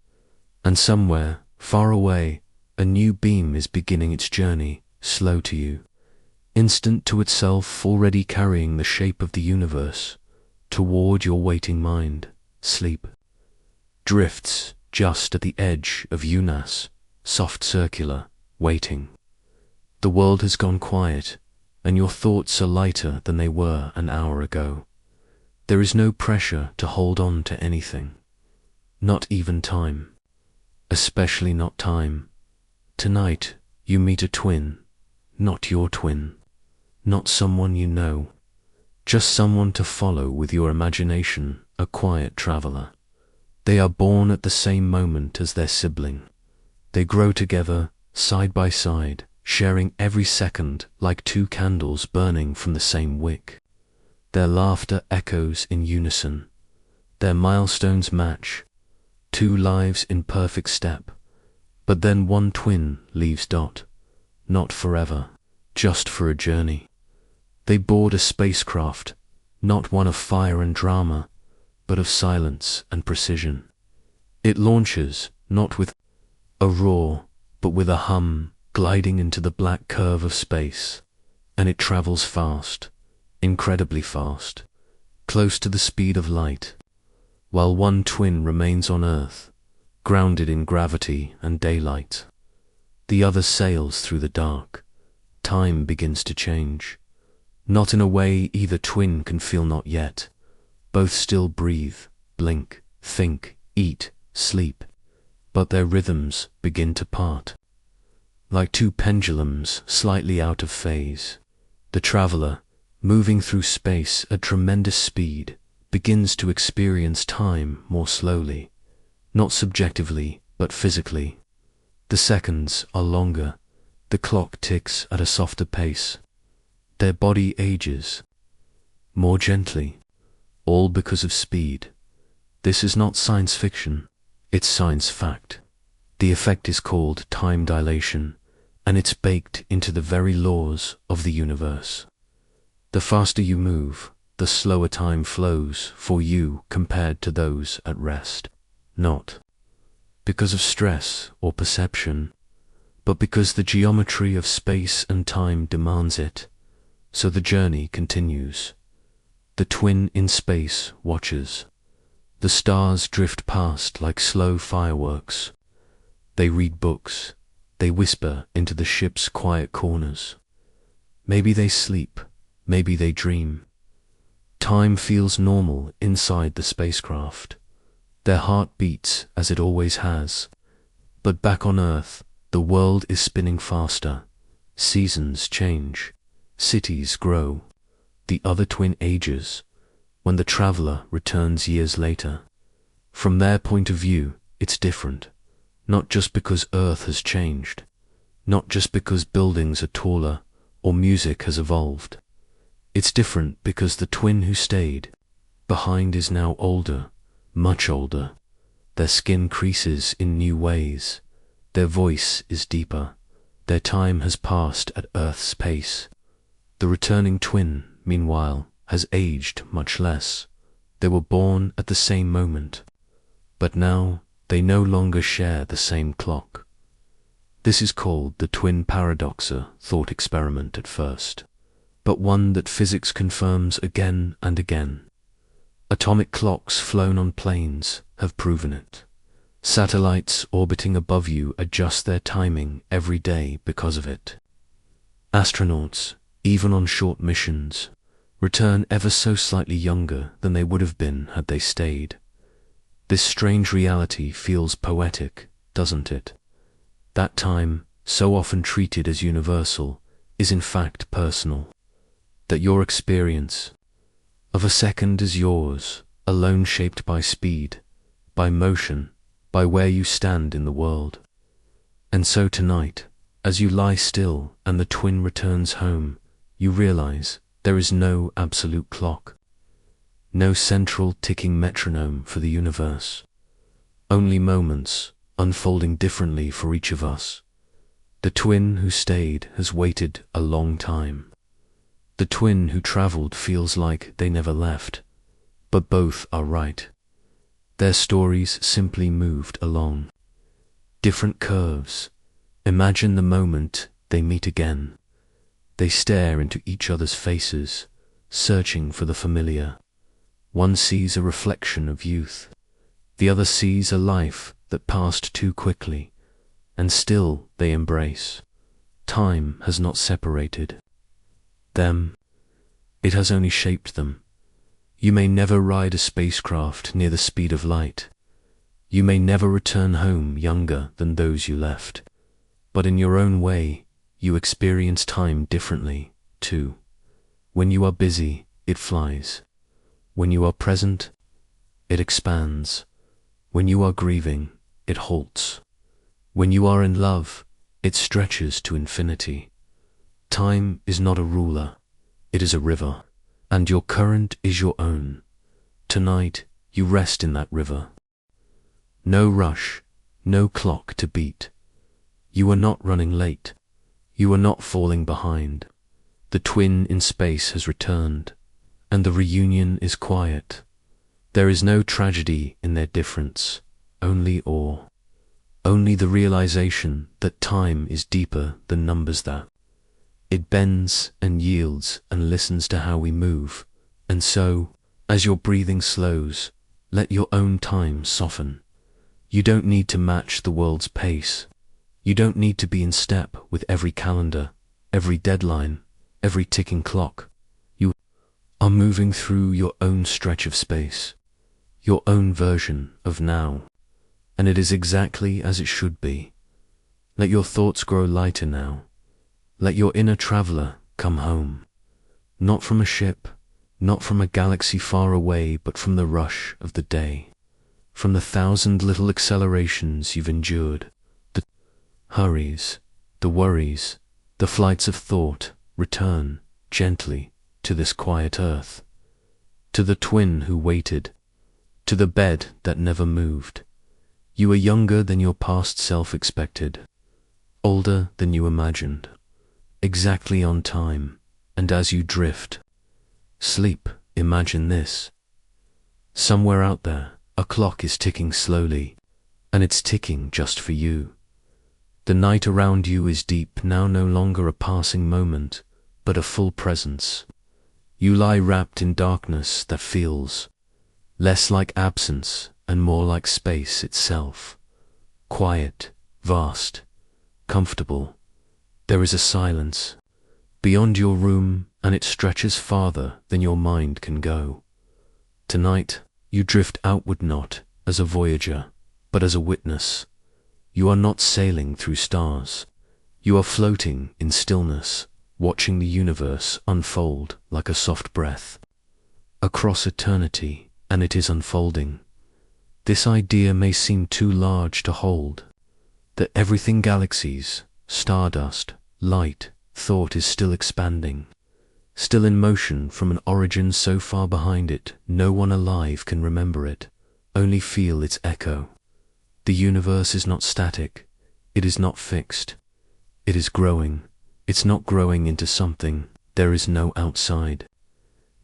And somewhere, far away, a new beam is beginning its journey, slow to you, instant to itself, already carrying the shape of the universe, toward your waiting mind. Sleep drifts just at the edge of UNAS, soft circular, waiting. The world has gone quiet, and your thoughts are lighter than they were an hour ago. There is no pressure to hold on to anything, not even time, especially not time. Tonight, you meet a twin, not your twin, not someone you know, just someone to follow with your imagination, a quiet traveler. They are born at the same moment as their sibling. They grow together, side by side, sharing every second like two candles burning from the same wick. Their laughter echoes in unison. Their milestones match. Two lives in perfect step. But then one twin leaves Dot. Not forever, just for a journey. They board a spacecraft, not one of fire and drama, but of silence and precision. It launches, not with a roar, but with a hum, gliding into the black curve of space. And it travels fast, incredibly fast, close to the speed of light, while one twin remains on Earth, grounded in gravity and daylight. The other sails through the dark. Time begins to change. Not in a way either twin can feel not yet. Both still breathe, blink, think, eat, sleep, but their rhythms begin to part. Like two pendulums slightly out of phase, the traveler, moving through space at tremendous speed, begins to experience time more slowly, not subjectively, but physically. The seconds are longer, the clock ticks at a softer pace. Their body ages more gently, all because of speed. This is not science fiction, it's science fact. The effect is called time dilation, and it's baked into the very laws of the universe. The faster you move, the slower time flows for you compared to those at rest. Not because of stress or perception, but because the geometry of space and time demands it. So the journey continues. The twin in space watches. The stars drift past like slow fireworks. They read books. They whisper into the ship's quiet corners. Maybe they sleep. Maybe they dream. Time feels normal inside the spacecraft. Their heart beats as it always has. But back on Earth, the world is spinning faster. Seasons change. Cities grow. The other twin ages. When the traveler returns years later, from their point of view, it's different. Not just because Earth has changed. Not just because buildings are taller or music has evolved. It's different because the twin who stayed behind is now older, much older. Their skin creases in new ways. Their voice is deeper. Their time has passed at Earth's pace. The returning twin, meanwhile, has aged much less. They were born at the same moment, but now they no longer share the same clock. This is called the twin paradoxer thought experiment at first, but one that physics confirms again and again. Atomic clocks flown on planes have proven it. Satellites orbiting above you adjust their timing every day because of it. Astronauts, even on short missions, return ever so slightly younger than they would have been had they stayed. This strange reality feels poetic, doesn't it? That time, so often treated as universal, is in fact personal. That your experience of a second is yours, alone shaped by speed, by motion, by where you stand in the world. And so tonight, as you lie still and the twin returns home, you realize there is no absolute clock, no central ticking metronome for the universe, only moments unfolding differently for each of us. The twin who stayed has waited a long time. The twin who traveled feels like they never left, but both are right. Their stories simply moved along. Different curves. Imagine the moment they meet again. They stare into each other's faces, searching for the familiar. One sees a reflection of youth. The other sees a life that passed too quickly, and still they embrace. Time has not separated them. It has only shaped them. You may never ride a spacecraft near the speed of light. You may never return home younger than those you left. But in your own way, you experience time differently, too. When you are busy, it flies. When you are present, it expands. When you are grieving, it halts. When you are in love, it stretches to infinity. Time is not a ruler, it is a river, and your current is your own. Tonight, you rest in that river. No rush, no clock to beat. You are not running late. You are not falling behind. The twin in space has returned, and the reunion is quiet. There is no tragedy in their difference, only awe. Only the realization that time is deeper than numbers that. It bends and yields and listens to how we move, and so, as your breathing slows, let your own time soften. You don't need to match the world's pace. You don't need to be in step with every calendar, every deadline, every ticking clock. You are moving through your own stretch of space, your own version of now, and it is exactly as it should be. Let your thoughts grow lighter now. Let your inner traveler come home, not from a ship, not from a galaxy far away, but from the rush of the day, from the 1,000 little accelerations you've endured, the hurries, the worries, the flights of thought. Return gently to this quiet earth, to the twin who waited, to the bed that never moved. You are younger than your past self expected, older than you imagined, exactly on time, and as you drift, sleep, imagine this. Somewhere out there, a clock is ticking slowly, and it's ticking just for you. The night around you is deep, now no longer a passing moment, but a full presence. You lie wrapped in darkness that feels less like absence and more like space itself. Quiet, vast, comfortable. There is a silence beyond your room, and it stretches farther than your mind can go. Tonight, you drift outward not as a voyager, but as a witness. You are not sailing through stars. You are floating in stillness, watching the universe unfold like a soft breath. Across eternity, and it is unfolding. This idea may seem too large to hold, that everything galaxies, stardust, light, thought is still expanding, still in motion from an origin so far behind it, no one alive can remember it, only feel its echo. The universe is not static, it is not fixed, it is growing. It's not growing into something, there is no outside.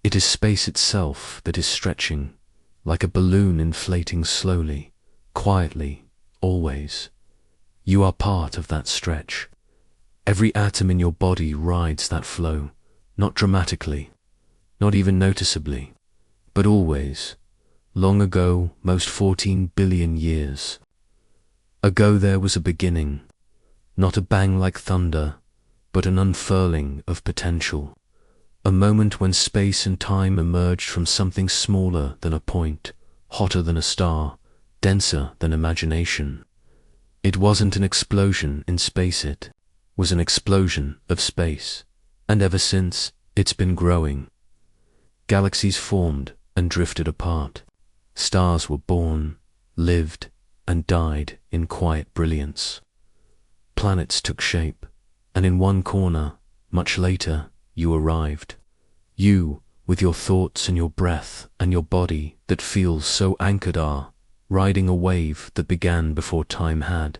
It is space itself that is stretching, like a balloon inflating slowly, quietly, always. You are part of that stretch. Every atom in your body rides that flow, not dramatically, not even noticeably, but always. Long ago, most 14 billion years ago, there was a beginning, not a bang like thunder, but an unfurling of potential, a moment when space and time emerged from something smaller than a point, hotter than a star, denser than imagination. It wasn't an explosion in space, it was an explosion of space, and ever since, it's been growing. Galaxies formed and drifted apart. Stars were born, lived, and died in quiet brilliance. Planets took shape, and in one corner, much later, you arrived. You, with your thoughts and your breath and your body that feels so anchored, are riding a wave that began before time had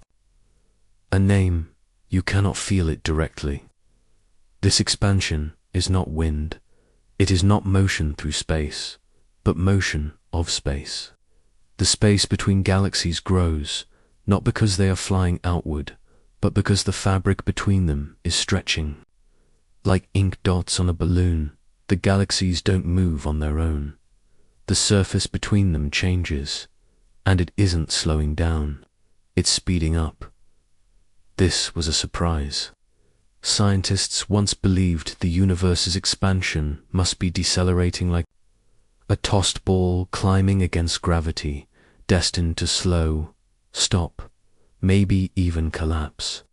a name. You cannot feel it directly. This expansion is not wind. It is not motion through space, but motion of space. The space between galaxies grows, not because they are flying outward, but because the fabric between them is stretching. Like ink dots on a balloon, the galaxies don't move on their own. The surface between them changes, and it isn't slowing down, it's speeding up. This was a surprise. Scientists once believed the universe's expansion must be decelerating like a tossed ball climbing against gravity, destined to slow, stop, maybe even collapse.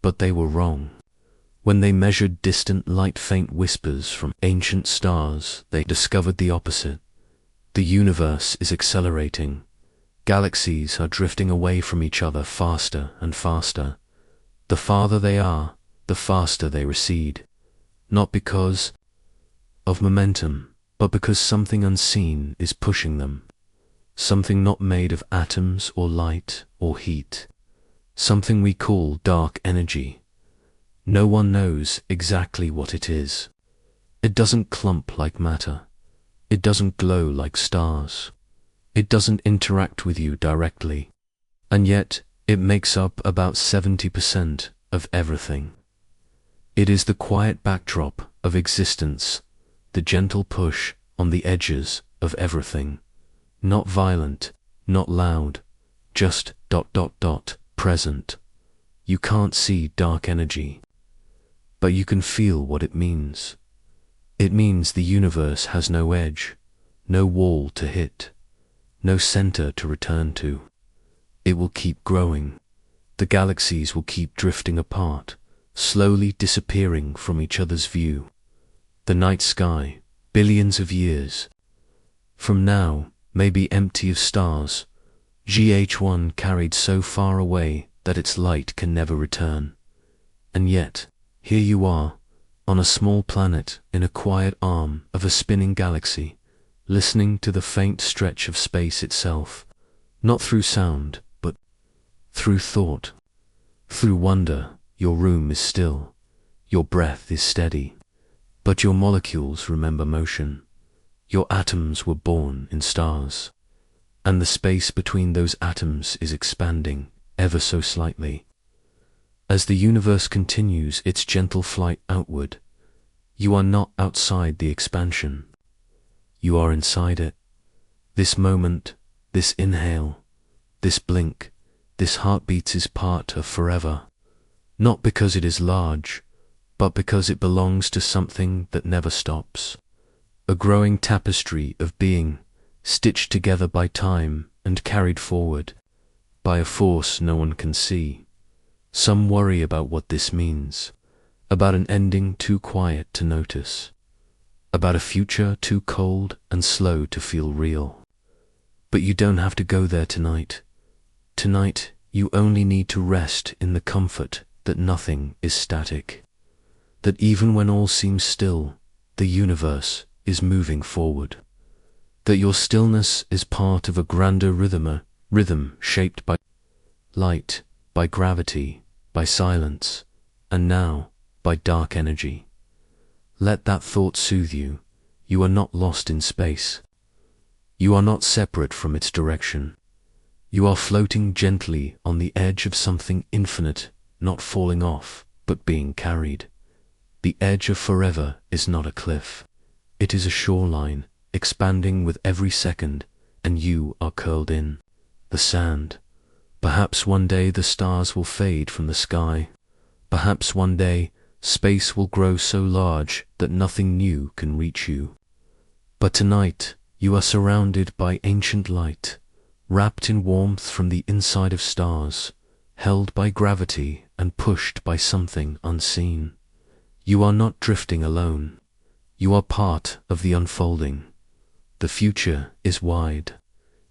But they were wrong. When they measured distant light-faint whispers from ancient stars, they discovered the opposite. The universe is accelerating. Galaxies are drifting away from each other faster and faster. The farther they are, the faster they recede. Not because of momentum, but because something unseen is pushing them. Something not made of atoms or light or heat. Something we call dark energy. No one knows exactly what it is. It doesn't clump like matter. It doesn't glow like stars. It doesn't interact with you directly. And yet, it makes up about 70% of everything. It is the quiet backdrop of existence, the gentle push on the edges of everything. Not violent, not loud, just ... present. You can't see dark energy, but you can feel what it means. It means the universe has no edge, no wall to hit, no center to return to. It will keep growing. The galaxies will keep drifting apart, slowly disappearing from each other's view. The night sky, billions of years from now, may be empty of stars, GH1 carried so far away that its light can never return. And yet, here you are, on a small planet in a quiet arm of a spinning galaxy, listening to the faint stretch of space itself, not through sound, but through thought. Through wonder, your room is still, your breath is steady, but your molecules remember motion. Your atoms were born in stars, and the space between those atoms is expanding ever so slightly. As the universe continues its gentle flight outward, you are not outside the expansion. You are inside it. This moment, this inhale, this blink, this heartbeat is part of forever, not because it is large, but because it belongs to something that never stops. A growing tapestry of being, stitched together by time and carried forward by a force no one can see. Some worry about what this means, about an ending too quiet to notice, about a future too cold and slow to feel real. But you don't have to go there tonight. Tonight, you only need to rest in the comfort that nothing is static, that even when all seems still, the universe is moving forward, that your stillness is part of a grander rhythm shaped by light, by gravity, by silence, and now by dark energy. Let that thought soothe you. You are not lost in space. You are not separate from its direction. You are floating gently on the edge of something infinite, not falling off, but being carried. The edge of forever is not a cliff. It is a shoreline, expanding with every second, and you are curled in the sand. Perhaps one day the stars will fade from the sky. Perhaps one day space will grow so large that nothing new can reach you. But tonight you are surrounded by ancient light, wrapped in warmth from the inside of stars, held by gravity and pushed by something unseen. You are not drifting alone. You are part of the unfolding. The future is wide.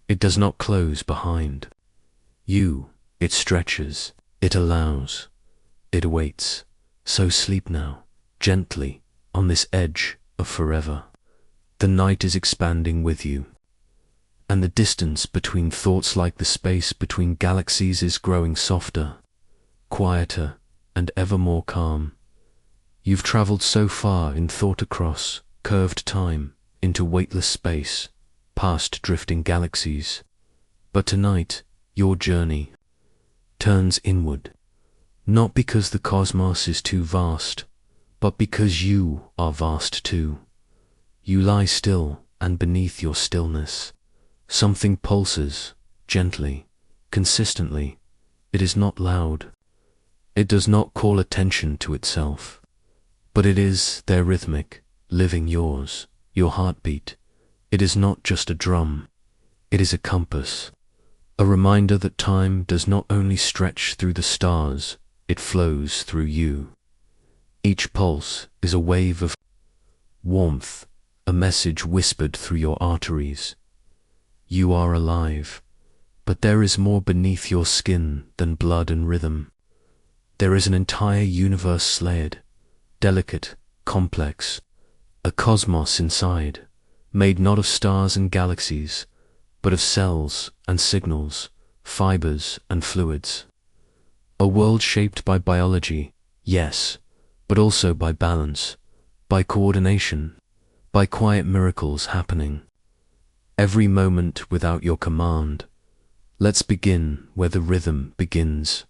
It does not close behind you. It stretches. It allows. It awaits. So sleep now, gently, on this edge of forever. The night is expanding with you, and the distance between thoughts, like the space between galaxies, is growing softer, quieter, and ever more calm. You've traveled so far in thought across curved time into weightless space, past drifting galaxies. But tonight, your journey turns inward, not because the cosmos is too vast, but because you are vast too. You lie still, and beneath your stillness, something pulses, gently, consistently. It is not loud. It does not call attention to itself, but it is there, rhythmic, living yours, your heartbeat. It is not just a drum. It is a compass, a reminder that time does not only stretch through the stars, it flows through you. Each pulse is a wave of warmth, a message whispered through your arteries. You are alive, but there is more beneath your skin than blood and rhythm. There is an entire universe layered, delicate, complex, a cosmos inside, made not of stars and galaxies, but of cells and signals, fibers and fluids. A world shaped by biology, yes, but also by balance, by coordination, by quiet miracles happening. Every moment without your command. Let's begin where the rhythm begins.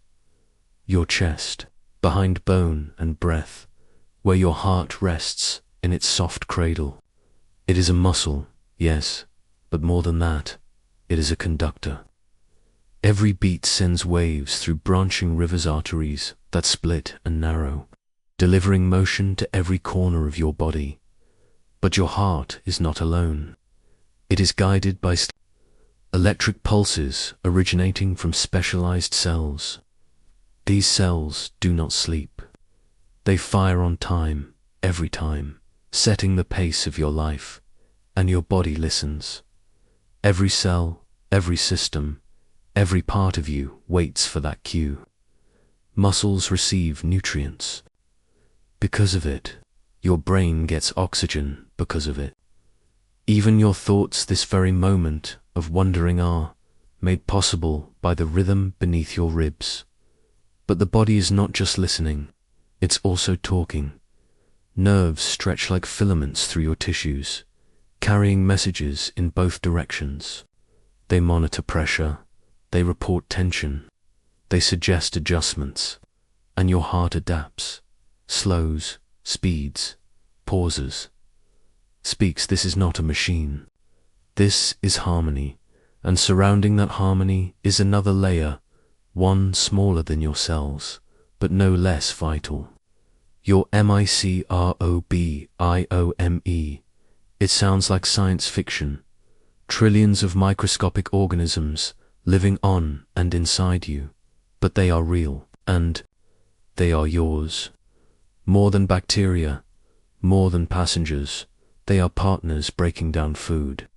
Your chest, behind bone and breath, where your heart rests in its soft cradle. It is a muscle, yes, but more than that, it is a conductor. Every beat sends waves through branching rivers' arteries that split and narrow, delivering motion to every corner of your body. But your heart is not alone. It is guided by electric pulses originating from specialized cells. These cells do not sleep. They fire on time, every time, setting the pace of your life, and your body listens. Every cell, every system, every part of you waits for that cue. Muscles receive nutrients. Because of it, your brain gets oxygen because of it. Even your thoughts this very moment of wondering are made possible by the rhythm beneath your ribs. But the body is not just listening, it's also talking. Nerves stretch like filaments through your tissues, carrying messages in both directions. They monitor pressure, they report tension, they suggest adjustments, and your heart adapts, slows, speeds, pauses, speaks. This is not a machine. This is harmony, and surrounding that harmony is another layer, one smaller than your cells, but no less vital. Your microbiome. It sounds like science fiction. Trillions of microscopic organisms living on and inside you, but they are real, and they are yours. More than bacteria, more than passengers, they are partners breaking down food,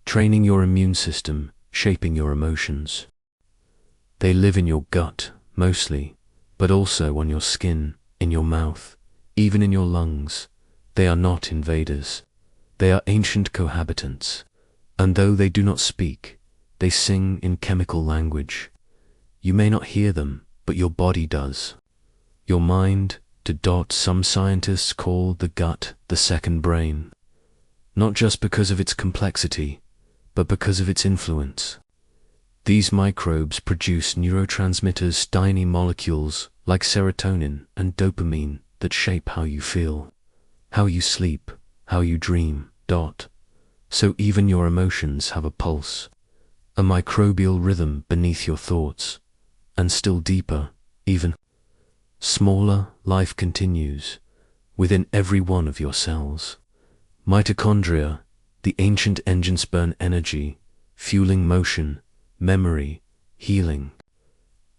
training your immune system, shaping your emotions. They live in your gut, mostly, but also on your skin, in your mouth, even in your lungs. They are not invaders. They are ancient cohabitants, and though they do not speak, they sing in chemical language. You may not hear them, but your body does. Your mind, some scientists call the gut the second brain, not just because of its complexity, but because of its influence. These microbes produce neurotransmitters, tiny molecules like serotonin and dopamine that shape how you feel, how you sleep, how you dream. So even your emotions have a pulse, a microbial rhythm beneath your thoughts, and still deeper, even smaller, life continues within every one of your cells. Mitochondria, the ancient engines, burn energy, fueling motion, memory, healing.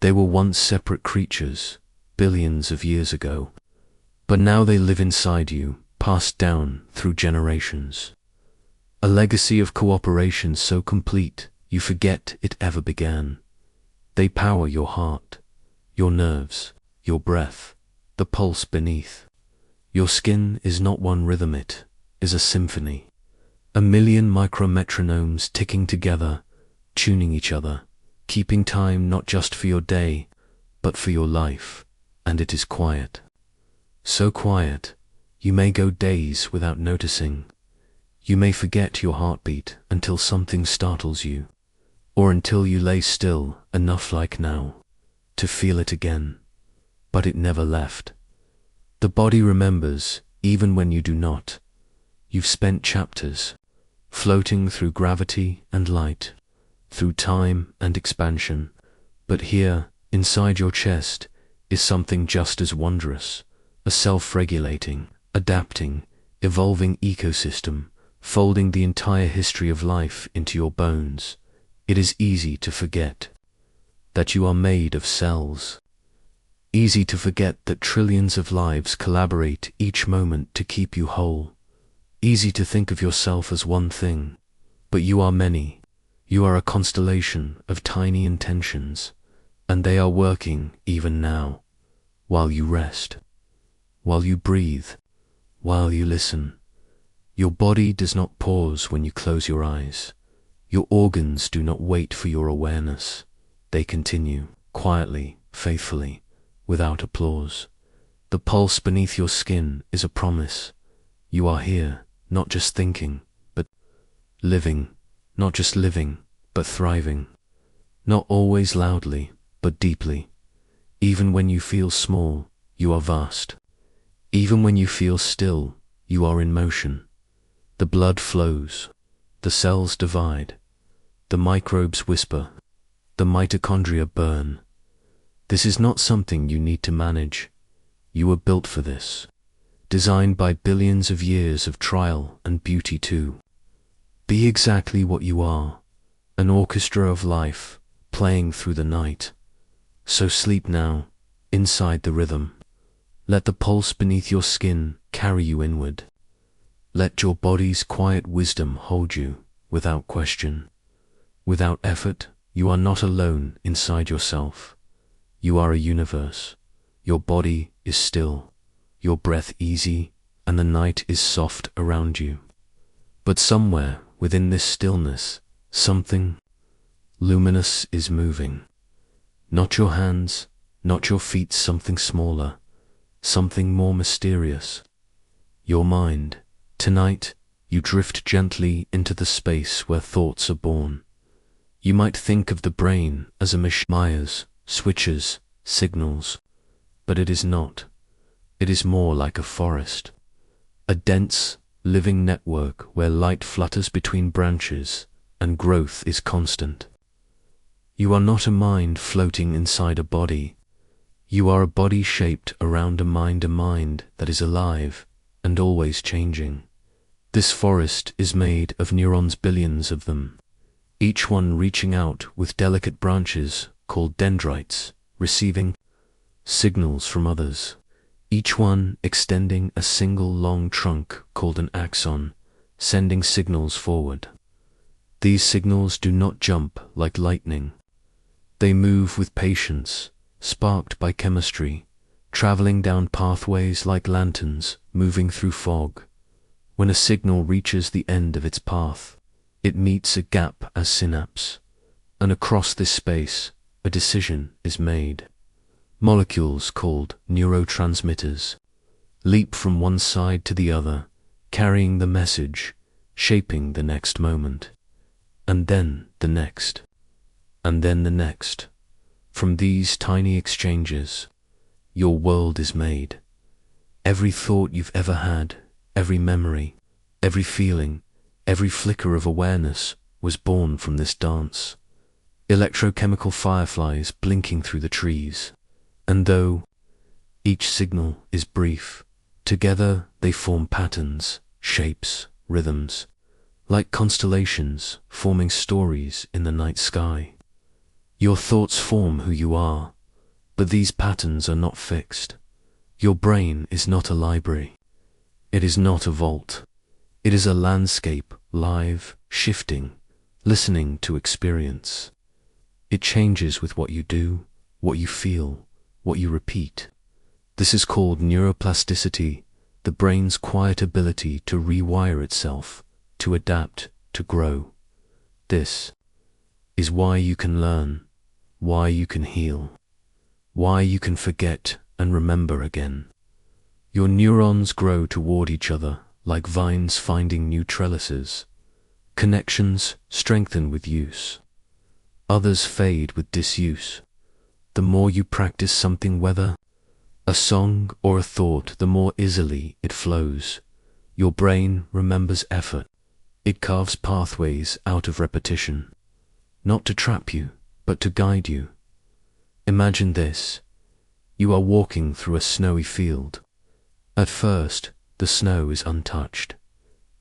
They were once separate creatures, billions of years ago, but now they live inside you, passed down through generations. A legacy of cooperation so complete you forget it ever began. They power your heart, your nerves, your breath, the pulse beneath. Your skin is not one rhythm, it is a symphony. A million micrometronomes ticking together, tuning each other, keeping time not just for your day, but for your life. And it is quiet. So quiet, you may go days without noticing. You may forget your heartbeat until something startles you, or until you lay still enough like now to feel it again. But it never left. The body remembers even when you do not. You've spent chapters floating through gravity and light, through time and expansion, but here, inside your chest, is something just as wondrous, a self-regulating, adapting, evolving ecosystem, folding the entire history of life into your bones. It is easy to forget that you are made of cells. Easy to forget that trillions of lives collaborate each moment to keep you whole. Easy to think of yourself as one thing, but you are many. You are a constellation of tiny intentions, and they are working even now, while you rest, while you breathe, while you listen. Your body does not pause when you close your eyes. Your organs do not wait for your awareness. They continue, quietly, faithfully, without applause. The pulse beneath your skin is a promise. You are here, not just thinking, but living. Not just living, but thriving. Not always loudly, but deeply. Even when you feel small, you are vast. Even when you feel still, you are in motion. The blood flows. The cells divide. The microbes whisper. The mitochondria burn. This is not something you need to manage. You were built for this. Designed by billions of years of trial and beauty too. Be exactly what you are, an orchestra of life, playing through the night. So sleep now, inside the rhythm. Let the pulse beneath your skin carry you inward. Let your body's quiet wisdom hold you, without question. Without effort, you are not alone inside yourself. You are a universe. Your body is still, your breath easy, and the night is soft around you. But somewhere within this stillness, something luminous is moving. Not your hands, not your feet, something smaller, something more mysterious. Your mind. Tonight, you drift gently into the space where thoughts are born. You might think of the brain as a wires, switches, signals, but it is not. It is more like a forest, a dense, living network where light flutters between branches and growth is constant. You are not a mind floating inside a body. You are a body shaped around a mind that is alive and always changing. This forest is made of neurons, billions of them, each one reaching out with delicate branches called dendrites, receiving signals from others, each one extending a single long trunk called an axon, sending signals forward. These signals do not jump like lightning. They move with patience, sparked by chemistry, traveling down pathways like lanterns moving through fog. When a signal reaches the end of its path, it meets a gap as synapse, and across this space, a decision is made. Molecules called neurotransmitters leap from one side to the other, carrying the message, shaping the next moment, and then the next, and then the next. From these tiny exchanges, your world is made. Every thought you've ever had, every memory, every feeling, every flicker of awareness was born from this dance. Electrochemical fireflies blinking through the trees. And though each signal is brief, together they form patterns, shapes, rhythms, like constellations forming stories in the night sky. Your thoughts form who you are, but these patterns are not fixed. Your brain is not a library. It is not a vault. It is a landscape, live, shifting, listening to experience. It changes with what you do, what you feel, what you repeat. This is called neuroplasticity, the brain's quiet ability to rewire itself, to adapt, to grow. This is why you can learn, why you can heal, why you can forget and remember again. Your neurons grow toward each other like vines finding new trellises. Connections strengthen with use. Others fade with disuse. The more you practice something, whether a song or a thought, the more easily it flows. Your brain remembers effort. It carves pathways out of repetition, not to trap you, but to guide you. Imagine this. You are walking through a snowy field. At first, the snow is untouched.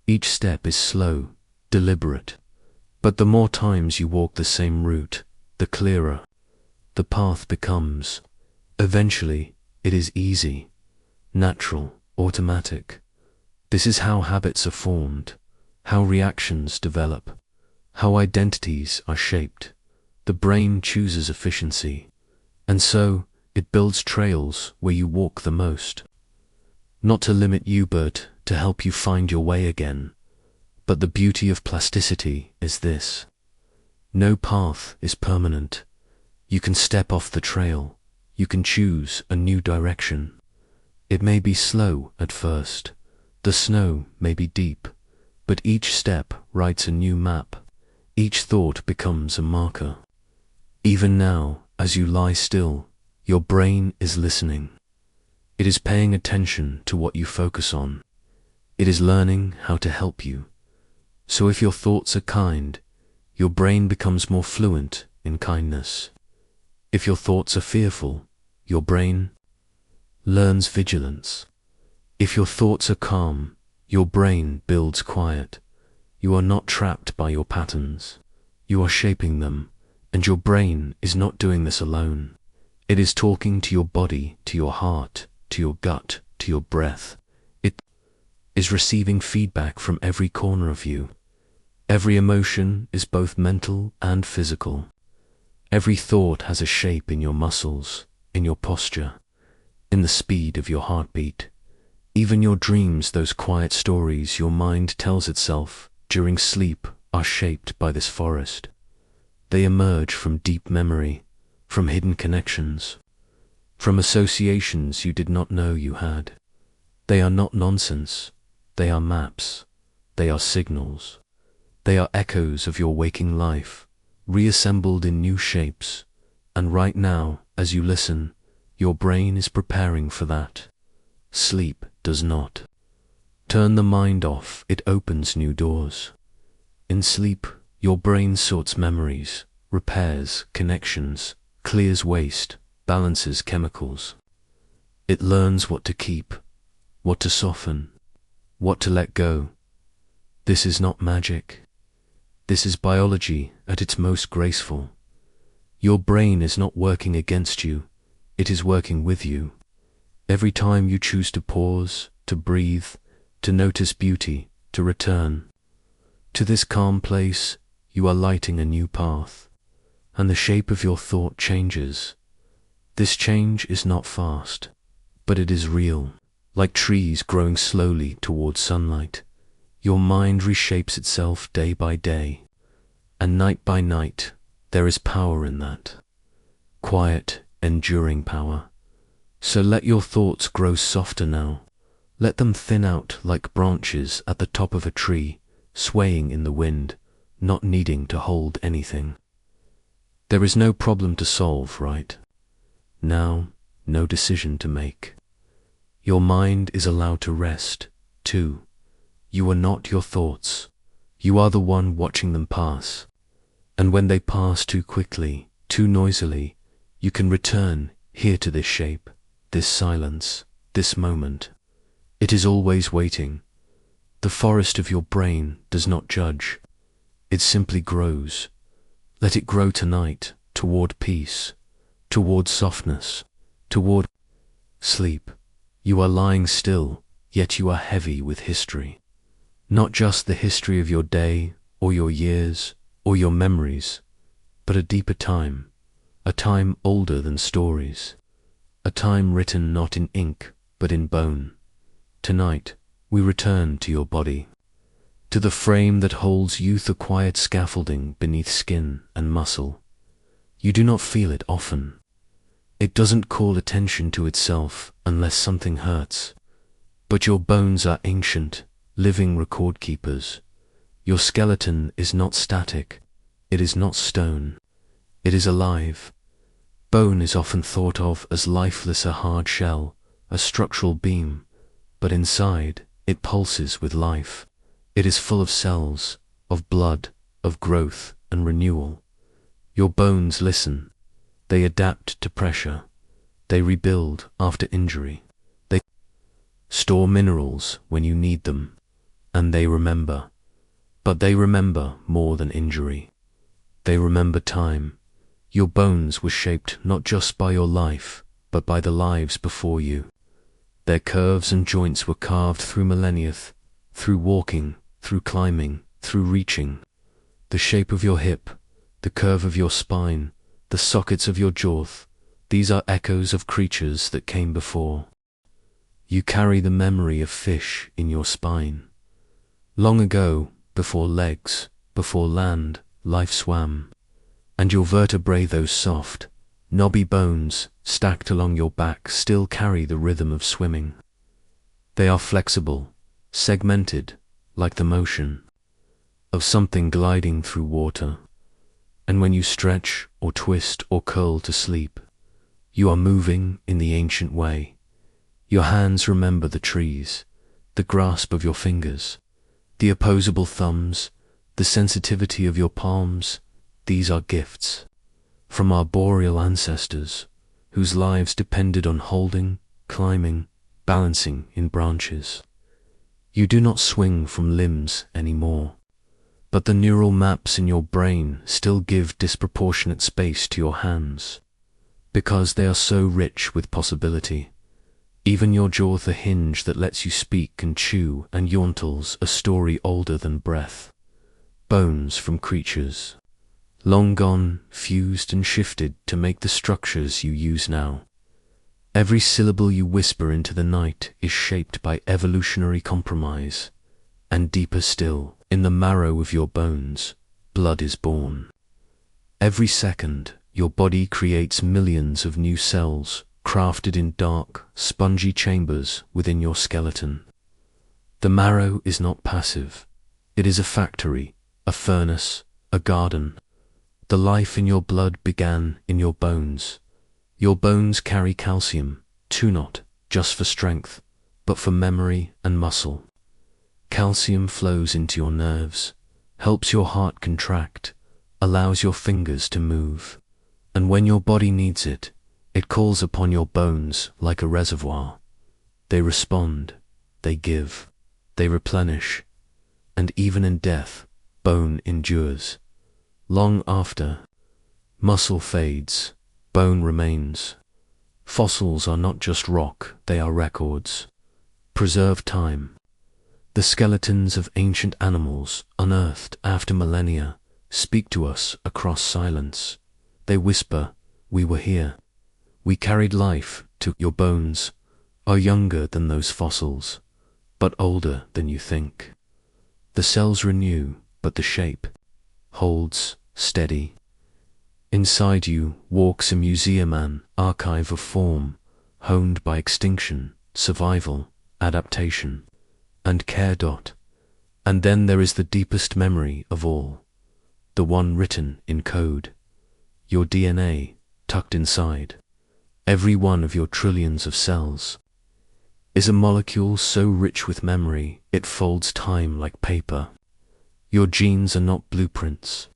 Each step is slow, deliberate. But the more times you walk the same route, the clearer the path becomes. Eventually, it is easy, natural, automatic. This is how habits are formed, how reactions develop, how identities are shaped. The brain chooses efficiency, and so it builds trails where you walk the most. Not to limit you, but to help you find your way again. But the beauty of plasticity is this. No path is permanent. You can step off the trail. You can choose a new direction. It may be slow at first. The snow may be deep. But each step writes a new map. Each thought becomes a marker. Even now, as you lie still, your brain is listening. It is paying attention to what you focus on. It is learning how to help you. So if your thoughts are kind, your brain becomes more fluent in kindness. If your thoughts are fearful, your brain learns vigilance. If your thoughts are calm, your brain builds quiet. You are not trapped by your patterns. You are shaping them, and your brain is not doing this alone. It is talking to your body, to your heart, to your gut, to your breath. It is receiving feedback from every corner of you. Every emotion is both mental and physical. Every thought has a shape in your muscles, in your posture, in the speed of your heartbeat. Even your dreams, those quiet stories your mind tells itself during sleep, are shaped by this forest. They emerge from deep memory, from hidden connections. from associations you did not know you had. They are not nonsense. They are maps. They are signals. They are echoes of your waking life, reassembled in new shapes. And right now, as you listen, your brain is preparing for that. Sleep does not turn the mind off, it opens new doors. In sleep, your brain sorts memories, repairs connections, clears waste, balances chemicals. It learns what to keep, what to soften, what to let go. This is not magic. This is biology at its most graceful. Your brain is not working against you, it is working with you. Every time you choose to pause, to breathe, to notice beauty, to return to this calm place, you are lighting a new path, and the shape of your thought changes. This change is not fast, but it is real. Like trees growing slowly towards sunlight, your mind reshapes itself day by day, and night by night. There is power in that. Quiet, enduring power. So let your thoughts grow softer now. Let them thin out like branches at the top of a tree, swaying in the wind, not needing to hold anything. There is no problem to solve right now, no decision to make. Your mind is allowed to rest, too. You are not your thoughts. You are the one watching them pass. And when they pass too quickly, too noisily, you can return here to this shape, this silence, this moment. It is always waiting. The forest of your brain does not judge. It simply grows. Let it grow tonight, toward peace, toward softness, toward sleep. You are lying still, yet you are heavy with history. Not just the history of your day, or your years, or your memories, but a deeper time, a time older than stories, a time written not in ink, but in bone. Tonight, we return to your body, to the frame that holds youth, a quiet scaffolding beneath skin and muscle. You do not feel it often. It doesn't call attention to itself unless something hurts. But your bones are ancient, living record keepers. Your skeleton is not static. It is not stone. It is alive. Bone is often thought of as lifeless, a hard shell, a structural beam, but inside it pulses with life. It is full of cells, of blood, of growth and renewal. Your bones listen. They adapt to pressure. They rebuild after injury. They store minerals when you need them. And they remember. But they remember more than injury. They remember time. Your bones were shaped not just by your life, but by the lives before you. Their curves and joints were carved through millennia, through walking, through climbing, through reaching. The shape of your hip, the curve of your spine, the sockets of your jaw, these are echoes of creatures that came before. You carry the memory of fish in your spine. Long ago, before legs, before land, life swam. And your vertebrae, those soft, knobby bones stacked along your back, still carry the rhythm of swimming. They are flexible, segmented, like the motion of something gliding through water. And when you stretch or twist or curl to sleep, you are moving in the ancient way. Your hands remember the trees, the grasp of your fingers, the opposable thumbs, the sensitivity of your palms. These are gifts from our boreal ancestors, whose lives depended on holding, climbing, balancing in branches. You do not swing from limbs anymore, but the neural maps in your brain still give disproportionate space to your hands, because they are so rich with possibility. Even your jaw, the hinge that lets you speak and chew, and yawntles, a story older than breath. Bones from creatures long gone, fused and shifted to make the structures you use now. Every syllable you whisper into the night is shaped by evolutionary compromise, and deeper still, in the marrow of your bones, blood is born. Every second, your body creates millions of new cells, crafted in dark, spongy chambers within your skeleton. The marrow is not passive. It is a factory, a furnace, a garden. The life in your blood began in your bones. Your bones carry calcium, too, not just for strength, but for memory and muscle. Calcium flows into your nerves, helps your heart contract, allows your fingers to move. And when your body needs it, it calls upon your bones like a reservoir. They respond, they give, they replenish, and even in death, bone endures. Long after, muscle fades, bone remains. Fossils are not just rock, they are records. Preserve time. The skeletons of ancient animals, unearthed after millennia, speak to us across silence. They whisper, "We were here. We carried life to your bones, are younger than those fossils, but older than you think." The cells renew, but the shape holds steady. Inside you walks a museum, an archive of form, honed by extinction, survival, adaptation, and care. And then there is the deepest memory of all, the one written in code, your DNA tucked inside. Every one of your trillions of cells is a molecule so rich with memory it folds time like paper. Your genes are not blueprints.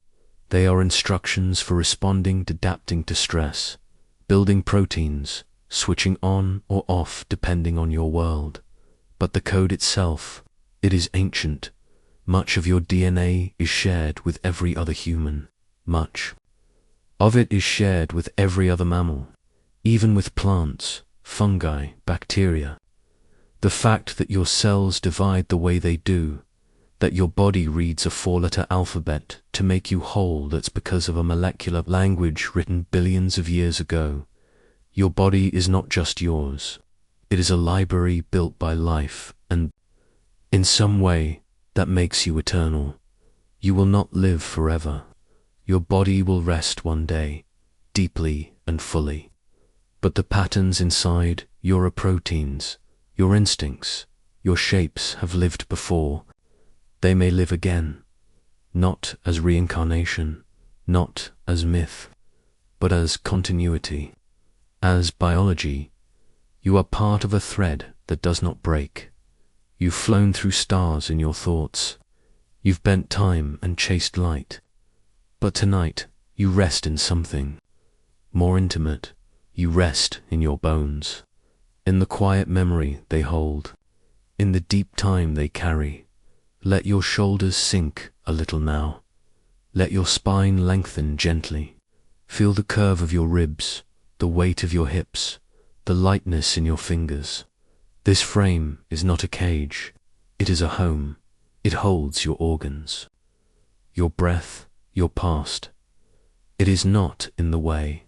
They are instructions for responding, adapting to stress, building proteins, switching on or off depending on your world. But the code itself, it is ancient. Much of your DNA is shared with every other human. Much of it is shared with every other mammal, even with plants, fungi, bacteria. The fact that your cells divide the way they do, that your body reads a 4-letter alphabet to make you whole, that's because of a molecular language written billions of years ago. Your body is not just yours. It is a library built by life, and in some way that makes you eternal. You will not live forever. Your body will rest one day, deeply and fully. But the patterns inside your proteins, your instincts, your shapes have lived before. They may live again, not as reincarnation, not as myth, but as continuity, as biology. You are part of a thread that does not break. You've flown through stars in your thoughts. You've bent time and chased light. But tonight, you rest in something more intimate. You rest in your bones, in the quiet memory they hold, in the deep time they carry. Let your shoulders sink a little now. Let your spine lengthen gently. Feel the curve of your ribs, the weight of your hips, the lightness in your fingers. This frame is not a cage. It is a home. It holds your organs, your breath, your past. It is not in the way.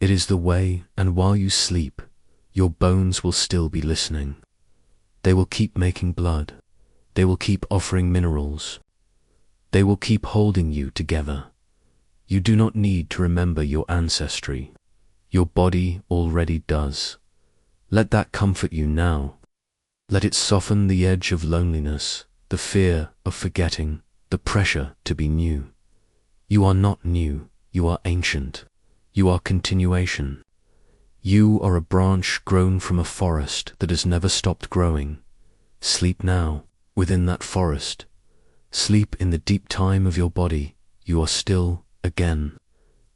It is the way, and while you sleep, your bones will still be listening. They will keep making blood. They will keep offering minerals. They will keep holding you together. You do not need to remember your ancestry. Your body already does. Let that comfort you now. Let it soften the edge of loneliness, the fear of forgetting, the pressure to be new. You are not new. You are ancient. You are continuation. You are a branch grown from a forest that has never stopped growing. Sleep now. Within that forest, sleep in the deep time of your body. You are still again,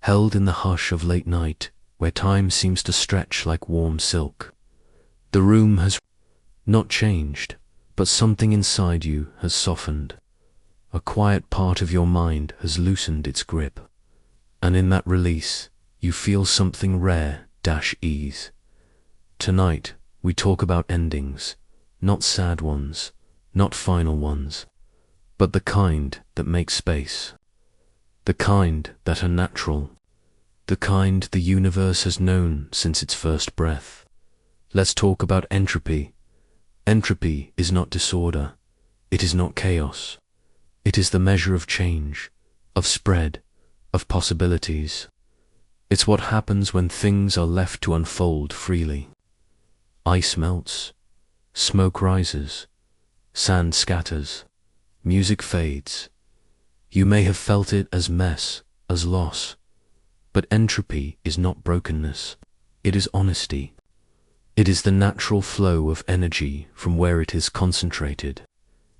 held in the hush of late night, where time seems to stretch like warm silk. The room has not changed, but something inside you has softened. A quiet part of your mind has loosened its grip, and in that release, you feel something rare ease. Tonight, we talk about endings, not sad ones, not final ones, but the kind that make space, the kind that are natural, the kind the universe has known since its first breath. Let's talk about entropy. Entropy is not disorder. It is not chaos. It is the measure of change, of spread, of possibilities. It's what happens when things are left to unfold freely. Ice melts, smoke rises, sand scatters, music fades. You may have felt it as mess, as loss, but entropy is not brokenness. It is honesty. It is the natural flow of energy from where it is concentrated,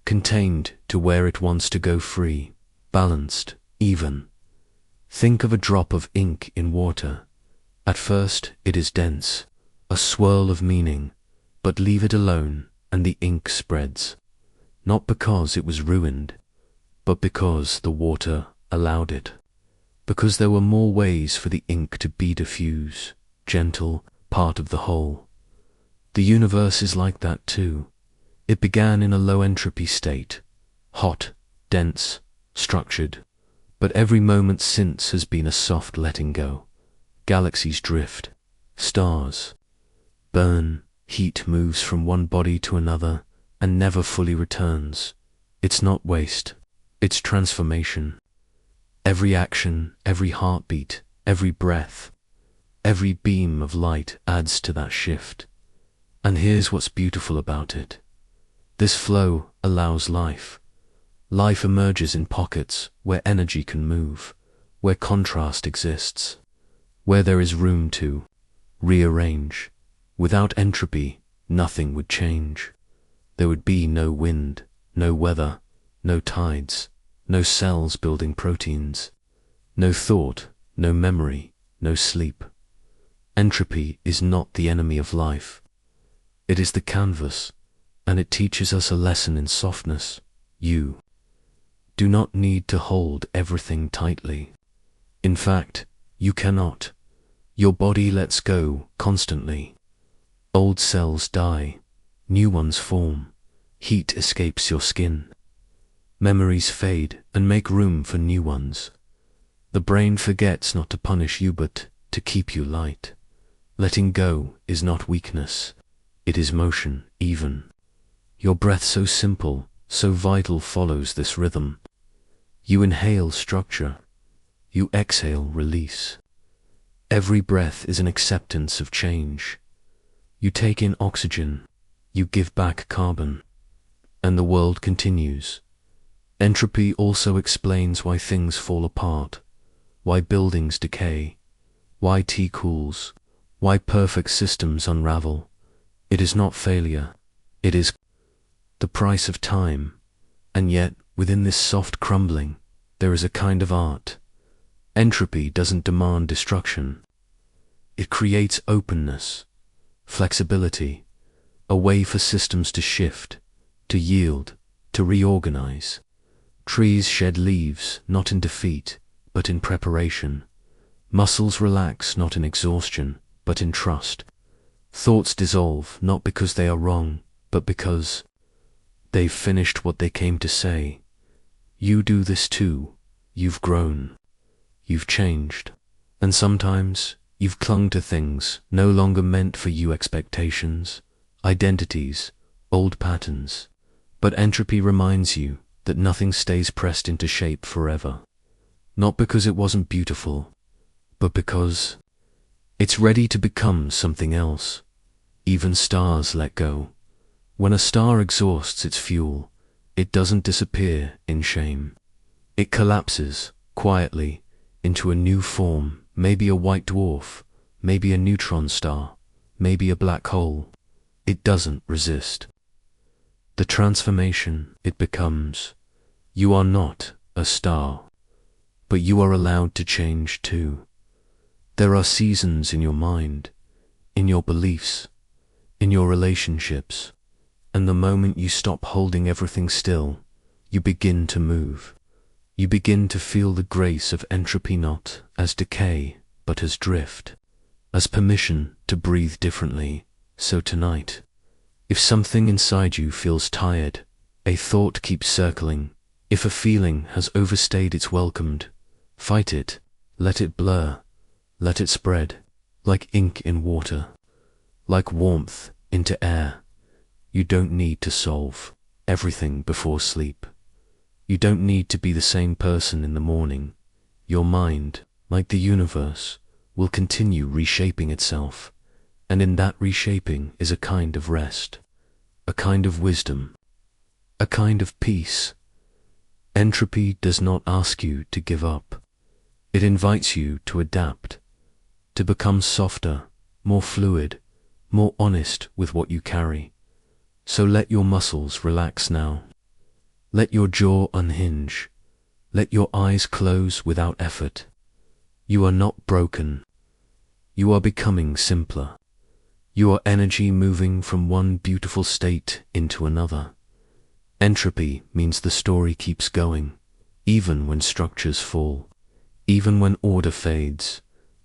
contained to where it wants to go free, balanced, even. Think of a drop of ink in water. At first it is dense, a swirl of meaning, but leave it alone and the ink spreads. Not because it was ruined, but because the water allowed it. Because there were more ways for the ink to be diffuse, gentle, part of the whole. The universe is like that too. It began in a low entropy state, hot, dense, structured, but every moment since has been a soft letting go. Galaxies drift, stars burn, heat moves from one body to another and never fully returns. It's not waste, it's transformation. Every action, every heartbeat, every breath, every beam of light adds to that shift. And here's what's beautiful about it. This flow allows life. Life emerges in pockets where energy can move, where contrast exists, where there is room to rearrange. Without entropy, nothing would change. There would be no wind, no weather, no tides, no cells building proteins, no thought, no memory, no sleep. Entropy is not the enemy of life. It is the canvas, and it teaches us a lesson in softness. You do not need to hold everything tightly. In fact, you cannot. Your body lets go constantly. Old cells die, new ones form, heat escapes your skin. Memories fade and make room for new ones. The brain forgets not to punish you but to keep you light. Letting go is not weakness, it is motion, even. Your breath so simple, so vital follows this rhythm. You inhale structure, you exhale release. Every breath is an acceptance of change. You take in oxygen, you give back carbon, and the world continues. Entropy also explains why things fall apart, why buildings decay, why tea cools, why perfect systems unravel. It is not failure, it is the price of time. And yet, within this soft crumbling, there is a kind of art. Entropy doesn't demand destruction. It creates openness, flexibility, a way for systems to shift, to yield, to reorganize. Trees shed leaves, not in defeat, but in preparation. Muscles relax, not in exhaustion, but in trust. Thoughts dissolve, not because they are wrong, but because they've finished what they came to say. You do this too. You've grown. You've changed. And sometimes you've clung to things no longer meant for you, expectations, identities, old patterns. But entropy reminds you that nothing stays pressed into shape forever. Not because it wasn't beautiful, but because it's ready to become something else. Even stars let go. When a star exhausts its fuel, it doesn't disappear in shame. It collapses, quietly, into a new form, maybe a white dwarf, maybe a neutron star, maybe a black hole. It doesn't resist the transformation it becomes. You are not a star, but you are allowed to change too. There are seasons in your mind, in your beliefs, in your relationships, and the moment you stop holding everything still, you begin to move. You begin to feel the grace of entropy, not as decay, but as drift, as permission to breathe differently. So tonight, if something inside you feels tired, a thought keeps circling, if a feeling has overstayed its welcome, fight it, let it blur, let it spread, like ink in water, like warmth into air. You don't need to solve everything before sleep. You don't need to be the same person in the morning. Your mind, like the universe, will continue reshaping itself, and in that reshaping is a kind of rest, a kind of wisdom, a kind of peace. Entropy does not ask you to give up. It invites you to adapt, to become softer, more fluid, more honest with what you carry. So let your muscles relax now. Let your jaw unhinge. Let your eyes close without effort. You are not broken. You are becoming simpler. You are energy moving from one beautiful state into another. Entropy means the story keeps going, even when structures fall, even when order fades.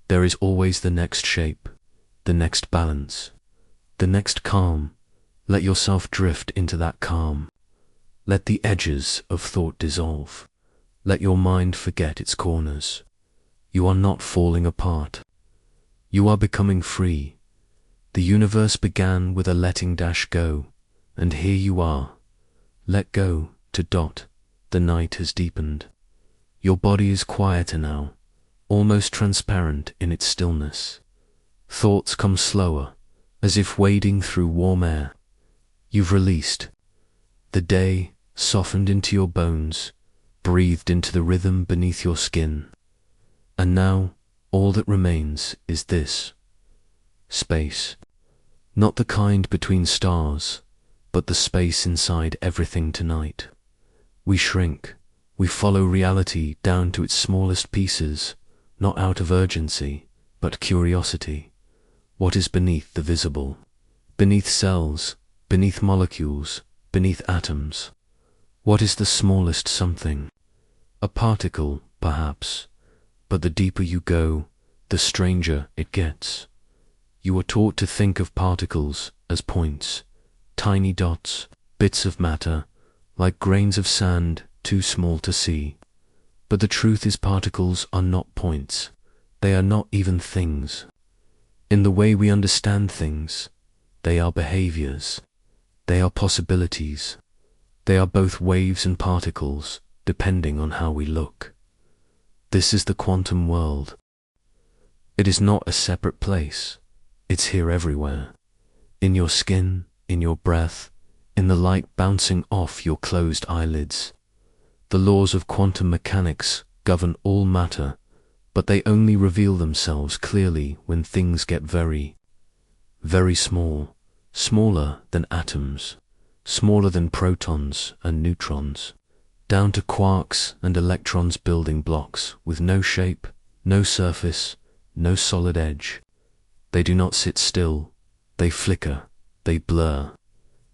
There is always the next shape, the next balance, the next calm. Let yourself drift into that calm. Let the edges of thought dissolve. Let your mind forget its corners. You are not falling apart. You are becoming free. The universe began with a letting dash go, and here you are. Let go to dot. The night has deepened. Your body is quieter now, almost transparent in its stillness. Thoughts come slower, as if wading through warm air. You've released. The day softened into your bones, breathed into the rhythm beneath your skin. And now, all that remains is this. Space. Not the kind between stars, but the space inside everything tonight. We shrink. We follow reality down to its smallest pieces, not out of urgency, but curiosity. What is beneath the visible? Beneath cells, beneath molecules, beneath atoms. What is the smallest something? A particle, perhaps, but the deeper you go, the stranger it gets. You are taught to think of particles as points, tiny dots, bits of matter, like grains of sand too small to see. But the truth is particles are not points. They are not even things. In the way we understand things, they are behaviors. They are possibilities. They are both waves and particles, depending on how we look. This is the quantum world. It is not a separate place. It's here everywhere. In your skin, in your breath, in the light bouncing off your closed eyelids. The laws of quantum mechanics govern all matter, but they only reveal themselves clearly when things get very, very small, smaller than atoms, smaller than protons and neutrons, down to quarks and electrons, building blocks with no shape, no surface, no solid edge. They do not sit still. They flicker. They blur.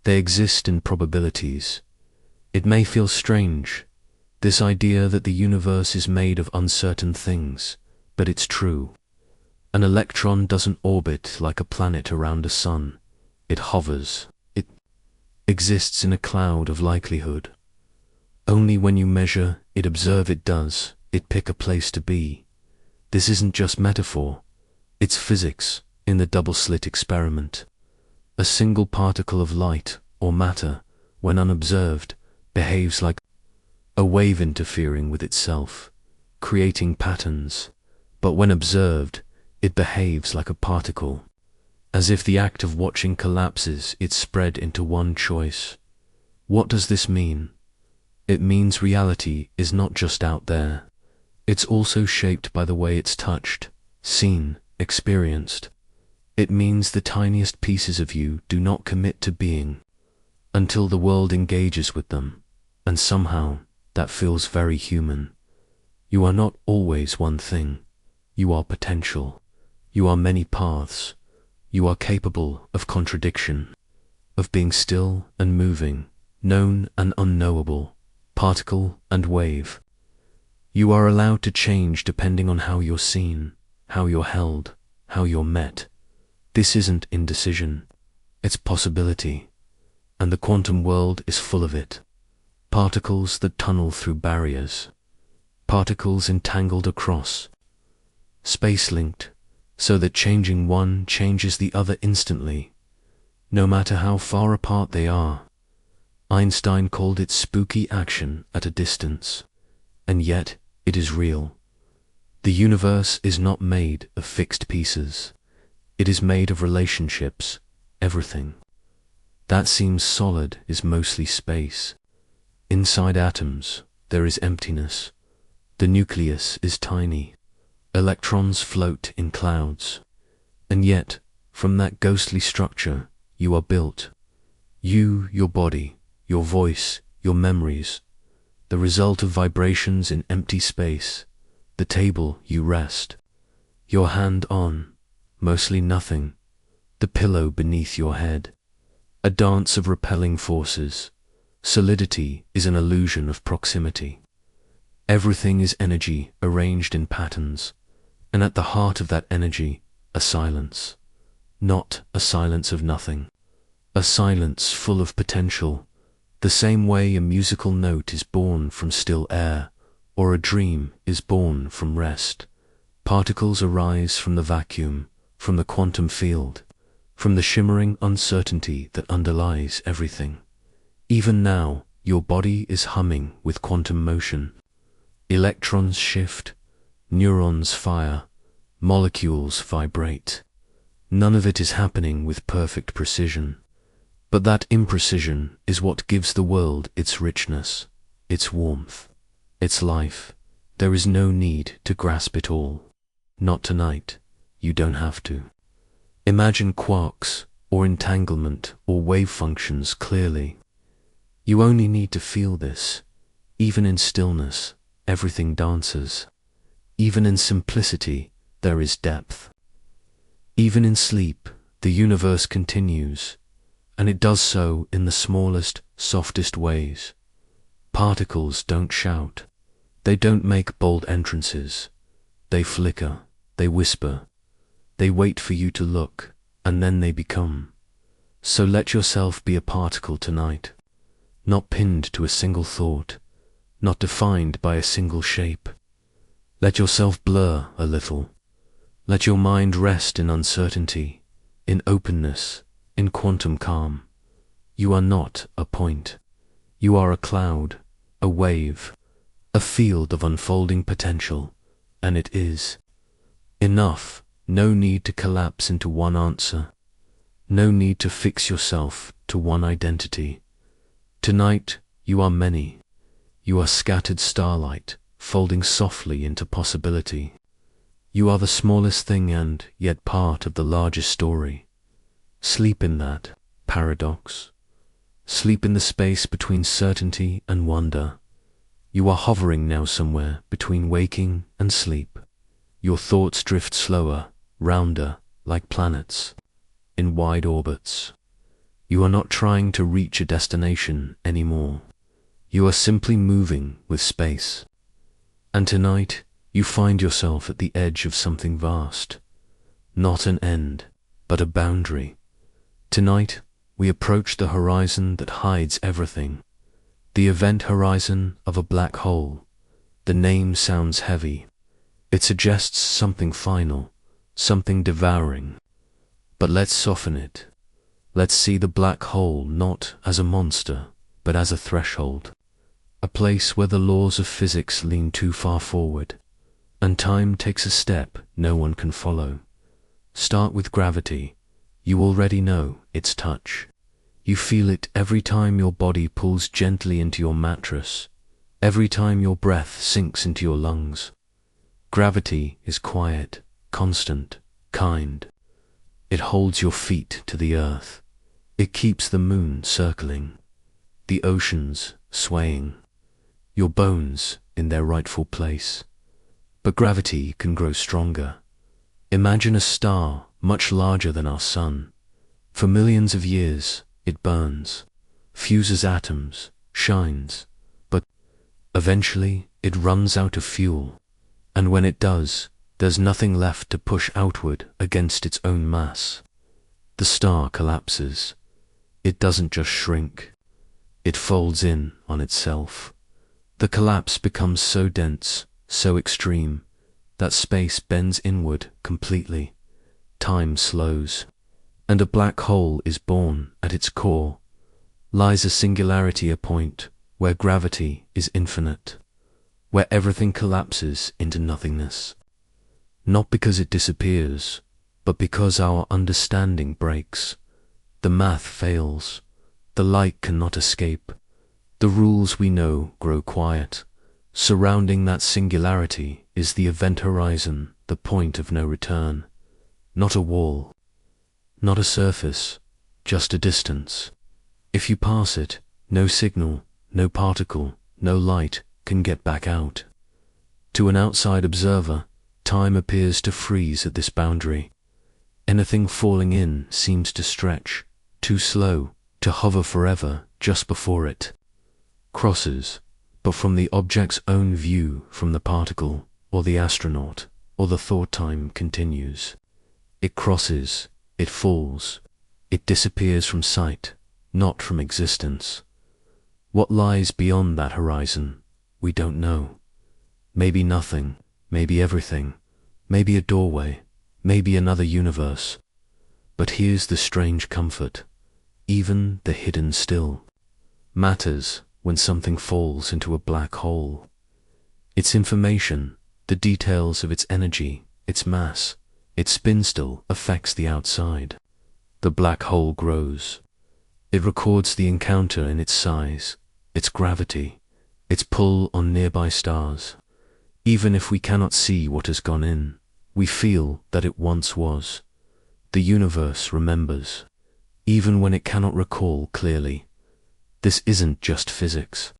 They exist in probabilities. It may feel strange, this idea that the universe is made of uncertain things, but it's true. An electron doesn't orbit like a planet around a sun. It hovers. It exists in a cloud of likelihood. Only when you measure it, observe it, does it pick a place to be. This isn't just metaphor. It's physics in the double-slit experiment. A single particle of light or matter, when unobserved, behaves like a wave interfering with itself, creating patterns, but when observed, it behaves like a particle. As if the act of watching collapses its spread into one choice. What does this mean? It means reality is not just out there. It's also shaped by the way it's touched, seen, experienced. It means the tiniest pieces of you do not commit to being until the world engages with them, and somehow that feels very human. You are not always one thing. You are potential. You are many paths. You are capable of contradiction, of being still and moving, known and unknowable, particle and wave. You are allowed to change depending on how you're seen, how you're held, how you're met. This isn't indecision, it's possibility, and the quantum world is full of it. Particles that tunnel through barriers, particles entangled across, space-linked, so that changing one changes the other instantly, no matter how far apart they are. Einstein called it spooky action at a distance, and yet it is real. The The universe is not made of fixed pieces. It is made of relationships, everything. That seems solid is mostly space. Inside atoms, there is emptiness. The nucleus is tiny. Electrons float in clouds. And yet, from that ghostly structure, you are built. You, your body, your voice, your memories, the result of vibrations in empty space, the table you rest, your hand on, mostly nothing, the pillow beneath your head, a dance of repelling forces. Solidity is an illusion of proximity. Everything is energy arranged in patterns, and at the heart of that energy, a silence. Not a silence of nothing. A silence full of potential, the same way a musical note is born from still air, or a dream is born from rest. Particles arise from the vacuum, from the quantum field, from the shimmering uncertainty that underlies everything. Even now, your body is humming with quantum motion. Electrons shift, neurons fire, molecules vibrate. None of it is happening with perfect precision. But that imprecision is what gives the world its richness, its warmth, its life. There is no need to grasp it all. Not tonight. You don't have to. Imagine quarks, or entanglement, or wave functions clearly. You only need to feel this. Even in stillness, everything dances. Even in simplicity, there is depth. Even in sleep, the universe continues. And it does so in the smallest, softest ways. Particles don't shout. They don't make bold entrances. They flicker, they whisper. They wait for you to look, and then they become. So let yourself be a particle tonight. Not pinned to a single thought. Not defined by a single shape. Let yourself blur a little. Let your mind rest in uncertainty, in openness, in quantum calm. You are not a point. You are a cloud, a wave, a field of unfolding potential, and it is. Enough, no need to collapse into one answer. No need to fix yourself to one identity. Tonight, you are many. You are scattered starlight, folding softly into possibility. You are the smallest thing and yet part of the largest story. Sleep in that paradox. Sleep in the space between certainty and wonder. You are hovering now somewhere between waking and sleep. Your thoughts drift slower, rounder, like planets, in wide orbits. You are not trying to reach a destination anymore. You are simply moving with space. And tonight, you find yourself at the edge of something vast. Not an end, but a boundary. Tonight, we approach the horizon that hides everything. The event horizon of a black hole. The name sounds heavy. It suggests something final, something devouring. But let's soften it. Let's see the black hole not as a monster, but as a threshold. A place where the laws of physics lean too far forward, and time takes a step no one can follow. Start with gravity. You already know its touch. You feel it every time your body pulls gently into your mattress, every time your breath sinks into your lungs. Gravity is quiet, constant, kind. It holds your feet to the earth. It keeps the moon circling, the oceans swaying, your bones in their rightful place. But gravity can grow stronger. Imagine a star much larger than our sun. For millions of years, it burns, fuses atoms, shines, but eventually it runs out of fuel. And when it does, there's nothing left to push outward against its own mass. The star collapses. It doesn't just shrink. It folds in on itself. The collapse becomes so dense, so extreme, that space bends inward completely. Time slows. And a black hole is born. At its core lies a singularity, a point where gravity is infinite, where everything collapses into nothingness. Not because it disappears, but because our understanding breaks. The math fails. The light cannot escape. The rules we know grow quiet. Surrounding that singularity is the event horizon, the point of no return. Not a wall, not a surface, just a distance. If you pass it, no signal, no particle, no light can get back out. To an outside observer, time appears to freeze at this boundary. Anything falling in seems to stretch, too slow, to hover forever just before it crosses, but from the object's own view, from the particle, or the astronaut, or the thought, time continues. It crosses, it falls, it disappears from sight, not from existence. What lies beyond that horizon, we don't know. Maybe nothing, maybe everything, maybe a doorway, maybe another universe. But here's the strange comfort. Even the hidden still matters when something falls into a black hole. Its information, the details of its energy, its mass, its spin still affects the outside. The black hole grows. It records the encounter in its size, its gravity, its pull on nearby stars. Even if we cannot see what has gone in, we feel that it once was. The universe remembers, even when it cannot recall clearly. This isn't just physics.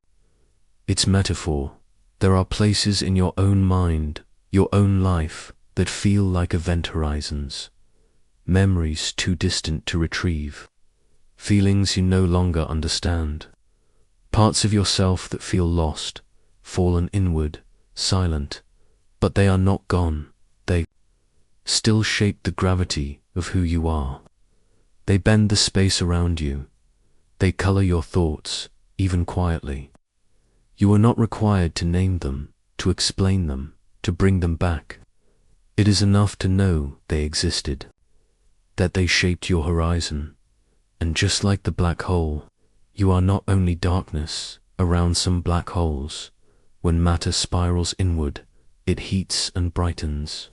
It's metaphor. There are places in your own mind, your own life, that feel like event horizons. Memories too distant to retrieve. Feelings you no longer understand. Parts of yourself that feel lost, fallen inward, silent. But they are not gone. They still shape the gravity of who you are. They bend the space around you. They color your thoughts, even quietly. You are not required to name them, to explain them, to bring them back. It is enough to know they existed, that they shaped your horizon. And just like the black hole, you are not only darkness around some black holes. When matter spirals inward, it heats and brightens.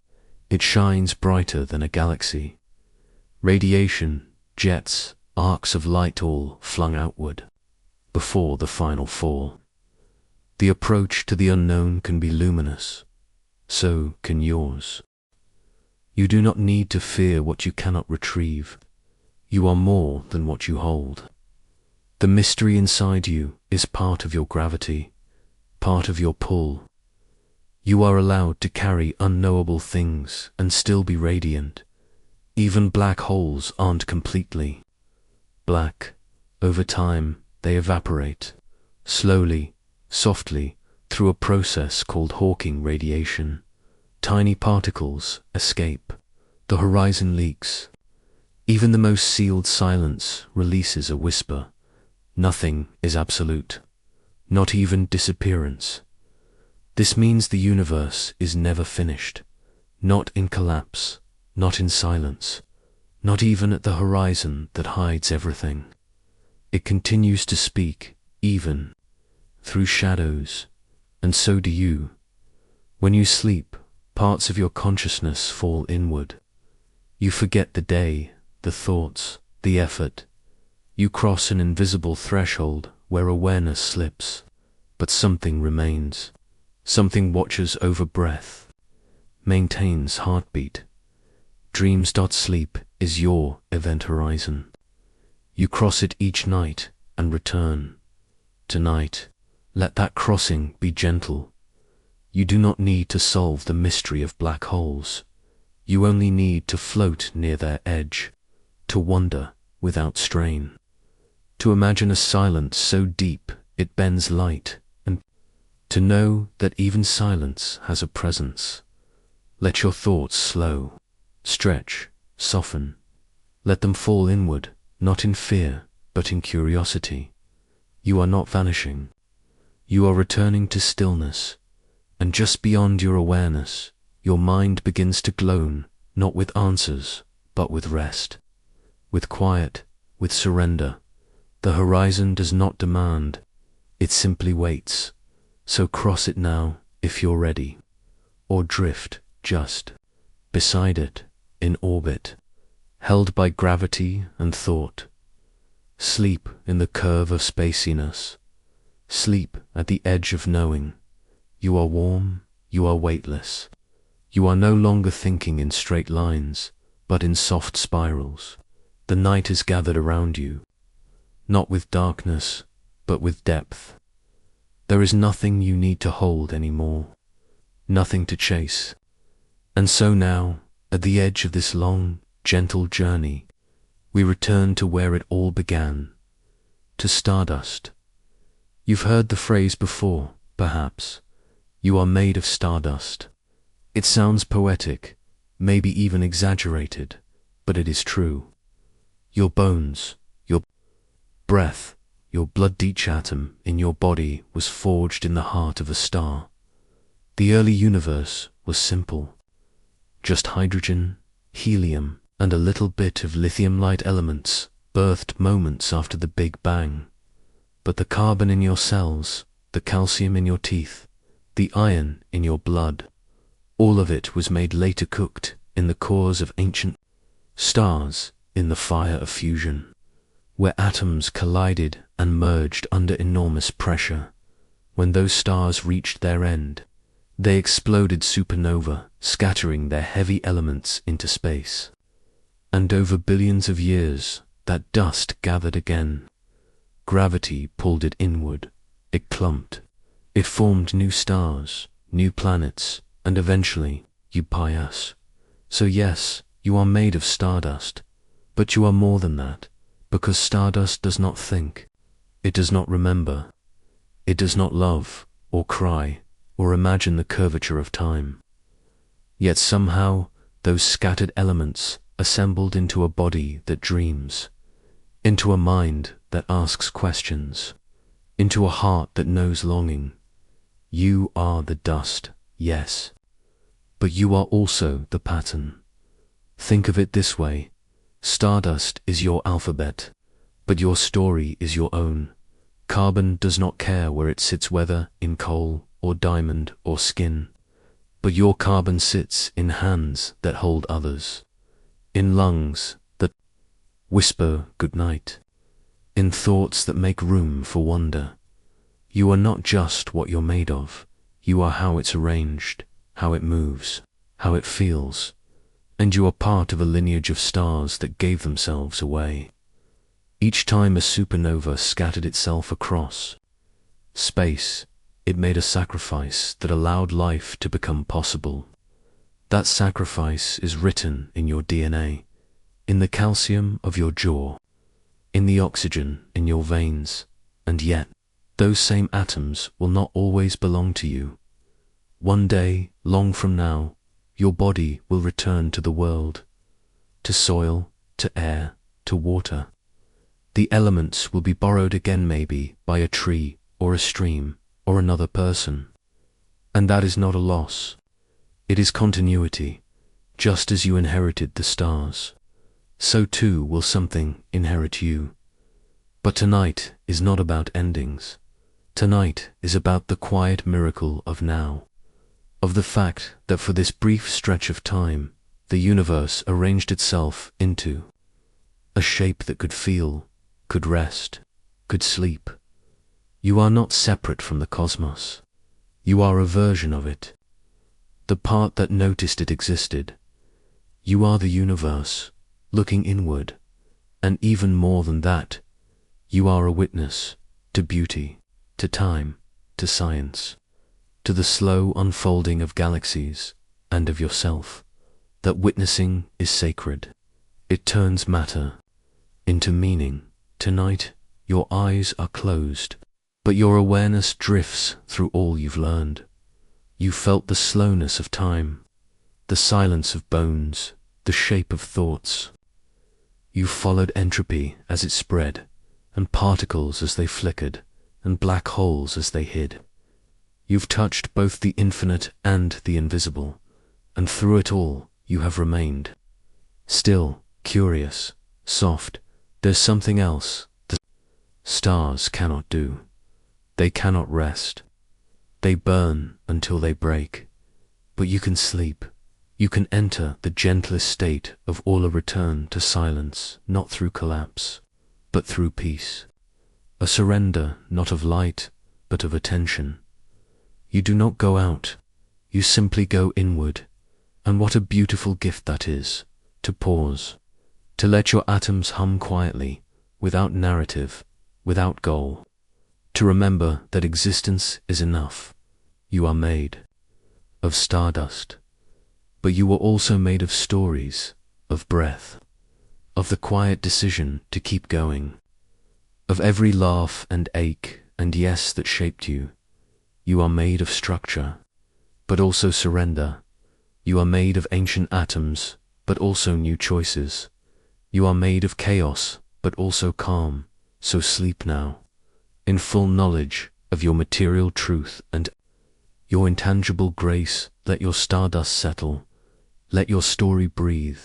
It shines brighter than a galaxy. Radiation, jets, arcs of light all flung outward, before the final fall. The approach to the unknown can be luminous. So can yours. You do not need to fear what you cannot retrieve. You are more than what you hold. The mystery inside you is part of your gravity, part of your pull. You are allowed to carry unknowable things and still be radiant. Even black holes aren't completely black. Over time, they evaporate, slowly, softly, through a process called Hawking radiation. Tiny particles escape. The horizon leaks. Even the most sealed silence releases a whisper. Nothing is absolute, not even disappearance. This means the universe is never finished, not in collapse, not in silence, not even at the horizon that hides everything. It continues to speak, even through shadows, and so do you. When you sleep, parts of your consciousness fall inward. You forget the day, the thoughts, the effort. You cross an invisible threshold where awareness slips, but something remains. Something watches over breath, maintains heartbeat. Dreams.sleep is your event horizon. You cross it each night and return. Tonight, let that crossing be gentle. You do not need to solve the mystery of black holes. You only need to float near their edge, to wander without strain, to imagine a silence so deep it bends light, and to know that even silence has a presence. Let your thoughts slow, stretch, soften. Let them fall inward, not in fear, but in curiosity. You are not vanishing. You are returning to stillness, and just beyond your awareness, your mind begins to glow, not with answers, but with rest, with quiet, with surrender. The horizon does not demand, it simply waits. So cross it now, if you're ready, or drift, just beside it, in orbit, held by gravity and thought. Sleep in the curve of spaciness. Sleep at the edge of knowing. You are warm, you are weightless. You are no longer thinking in straight lines, but in soft spirals. The night is gathered around you, not with darkness, but with depth. There is nothing you need to hold anymore, nothing to chase. And so now, at the edge of this long, gentle journey, we return to where it all began, to Stardust. You've heard the phrase before, perhaps. You are made of stardust. It sounds poetic, maybe even exaggerated, but it is true. Your bones, your breath, your blood, each atom in your body was forged in the heart of a star. The early universe was simple. Just hydrogen, helium, and a little bit of lithium light elements birthed moments after the Big Bang. But the carbon in your cells, the calcium in your teeth, the iron in your blood, all of it was made later cooked in the cores of ancient stars in the fire of fusion, where atoms collided and merged under enormous pressure. When those stars reached their end, they exploded supernova, scattering their heavy elements into space. And over billions of years, that dust gathered again. Gravity pulled it inward, it clumped, it formed new stars, new planets, and eventually, you us. So yes, you are made of stardust, but you are more than that, because stardust does not think, it does not remember, it does not love, or cry, or imagine the curvature of time. Yet somehow, those scattered elements assembled into a body that dreams, into a mind that asks questions, into a heart that knows longing. You are the dust, yes, but you are also the pattern. Think of it this way. Stardust is your alphabet, but your story is your own. Carbon does not care where it sits, whether in coal or diamond or skin, but your carbon sits in hands that hold others, in lungs that whisper goodnight, in thoughts that make room for wonder. You are not just what you're made of, you are how it's arranged, how it moves, how it feels, and you are part of a lineage of stars that gave themselves away. Each time a supernova scattered itself across space, it made a sacrifice that allowed life to become possible. That sacrifice is written in your DNA, in the calcium of your jaw, in the oxygen in your veins, and yet, those same atoms will not always belong to you. One day, long from now, your body will return to the world, to soil, to air, to water. The elements will be borrowed again, maybe, by a tree, or a stream, or another person. And that is not a loss. It is continuity. Just as you inherited the stars, so too will something inherit you. But tonight is not about endings. Tonight is about the quiet miracle of now, of the fact that for this brief stretch of time, the universe arranged itself into a shape that could feel, could rest, could sleep. You are not separate from the cosmos. You are a version of it, the part that noticed it existed. You are the universe, looking inward, and even more than that, you are a witness to beauty, to time, to science, to the slow unfolding of galaxies and of yourself. That witnessing is sacred. It turns matter into meaning. Tonight, your eyes are closed, but your awareness drifts through all you've learned. You felt the slowness of time, the silence of bones, the shape of thoughts. You followed entropy as it spread, and particles as they flickered, and black holes as they hid. You've touched both the infinite and the invisible, and through it all you have remained. Still, curious, soft, there's something else the stars cannot do. They cannot rest. They burn until they break. But you can sleep. You can enter the gentlest state of all, a return to silence, not through collapse, but through peace. A surrender not of light, but of attention. You do not go out, you simply go inward. And what a beautiful gift that is, to pause, to let your atoms hum quietly, without narrative, without goal. To remember that existence is enough. You are made of stardust, but you were also made of stories, of breath, of the quiet decision to keep going, of every laugh and ache and yes that shaped you. You are made of structure, but also surrender. You are made of ancient atoms, but also new choices. You are made of chaos, but also calm, so sleep now, in full knowledge of your material truth and your intangible grace. Let your stardust settle, let your story breathe,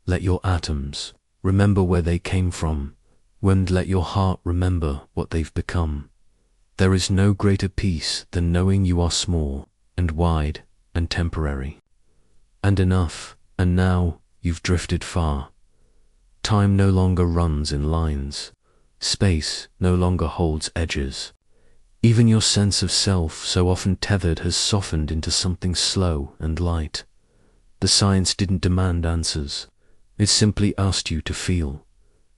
let your atoms remember where they came from, and let your heart remember what they've become. There is no greater peace than knowing you are small and wide and temporary. And enough, and now you've drifted far. Time no longer runs in lines. Space no longer holds edges. Even your sense of self, so often tethered, has softened into something slow and light. The science didn't demand answers. It simply asked you to feel,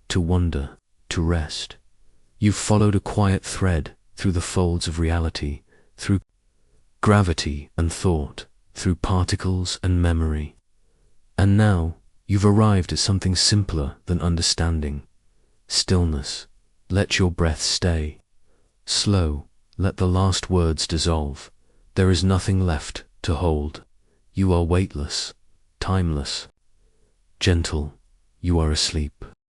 to wonder, to rest. You've followed a quiet thread through the folds of reality, through gravity and thought, through particles and memory. And now you've arrived at something simpler than understanding. Stillness. Let your breath stay. Slow. Let the last words dissolve. There is nothing left to hold. You are weightless, timeless, gentle. You are asleep.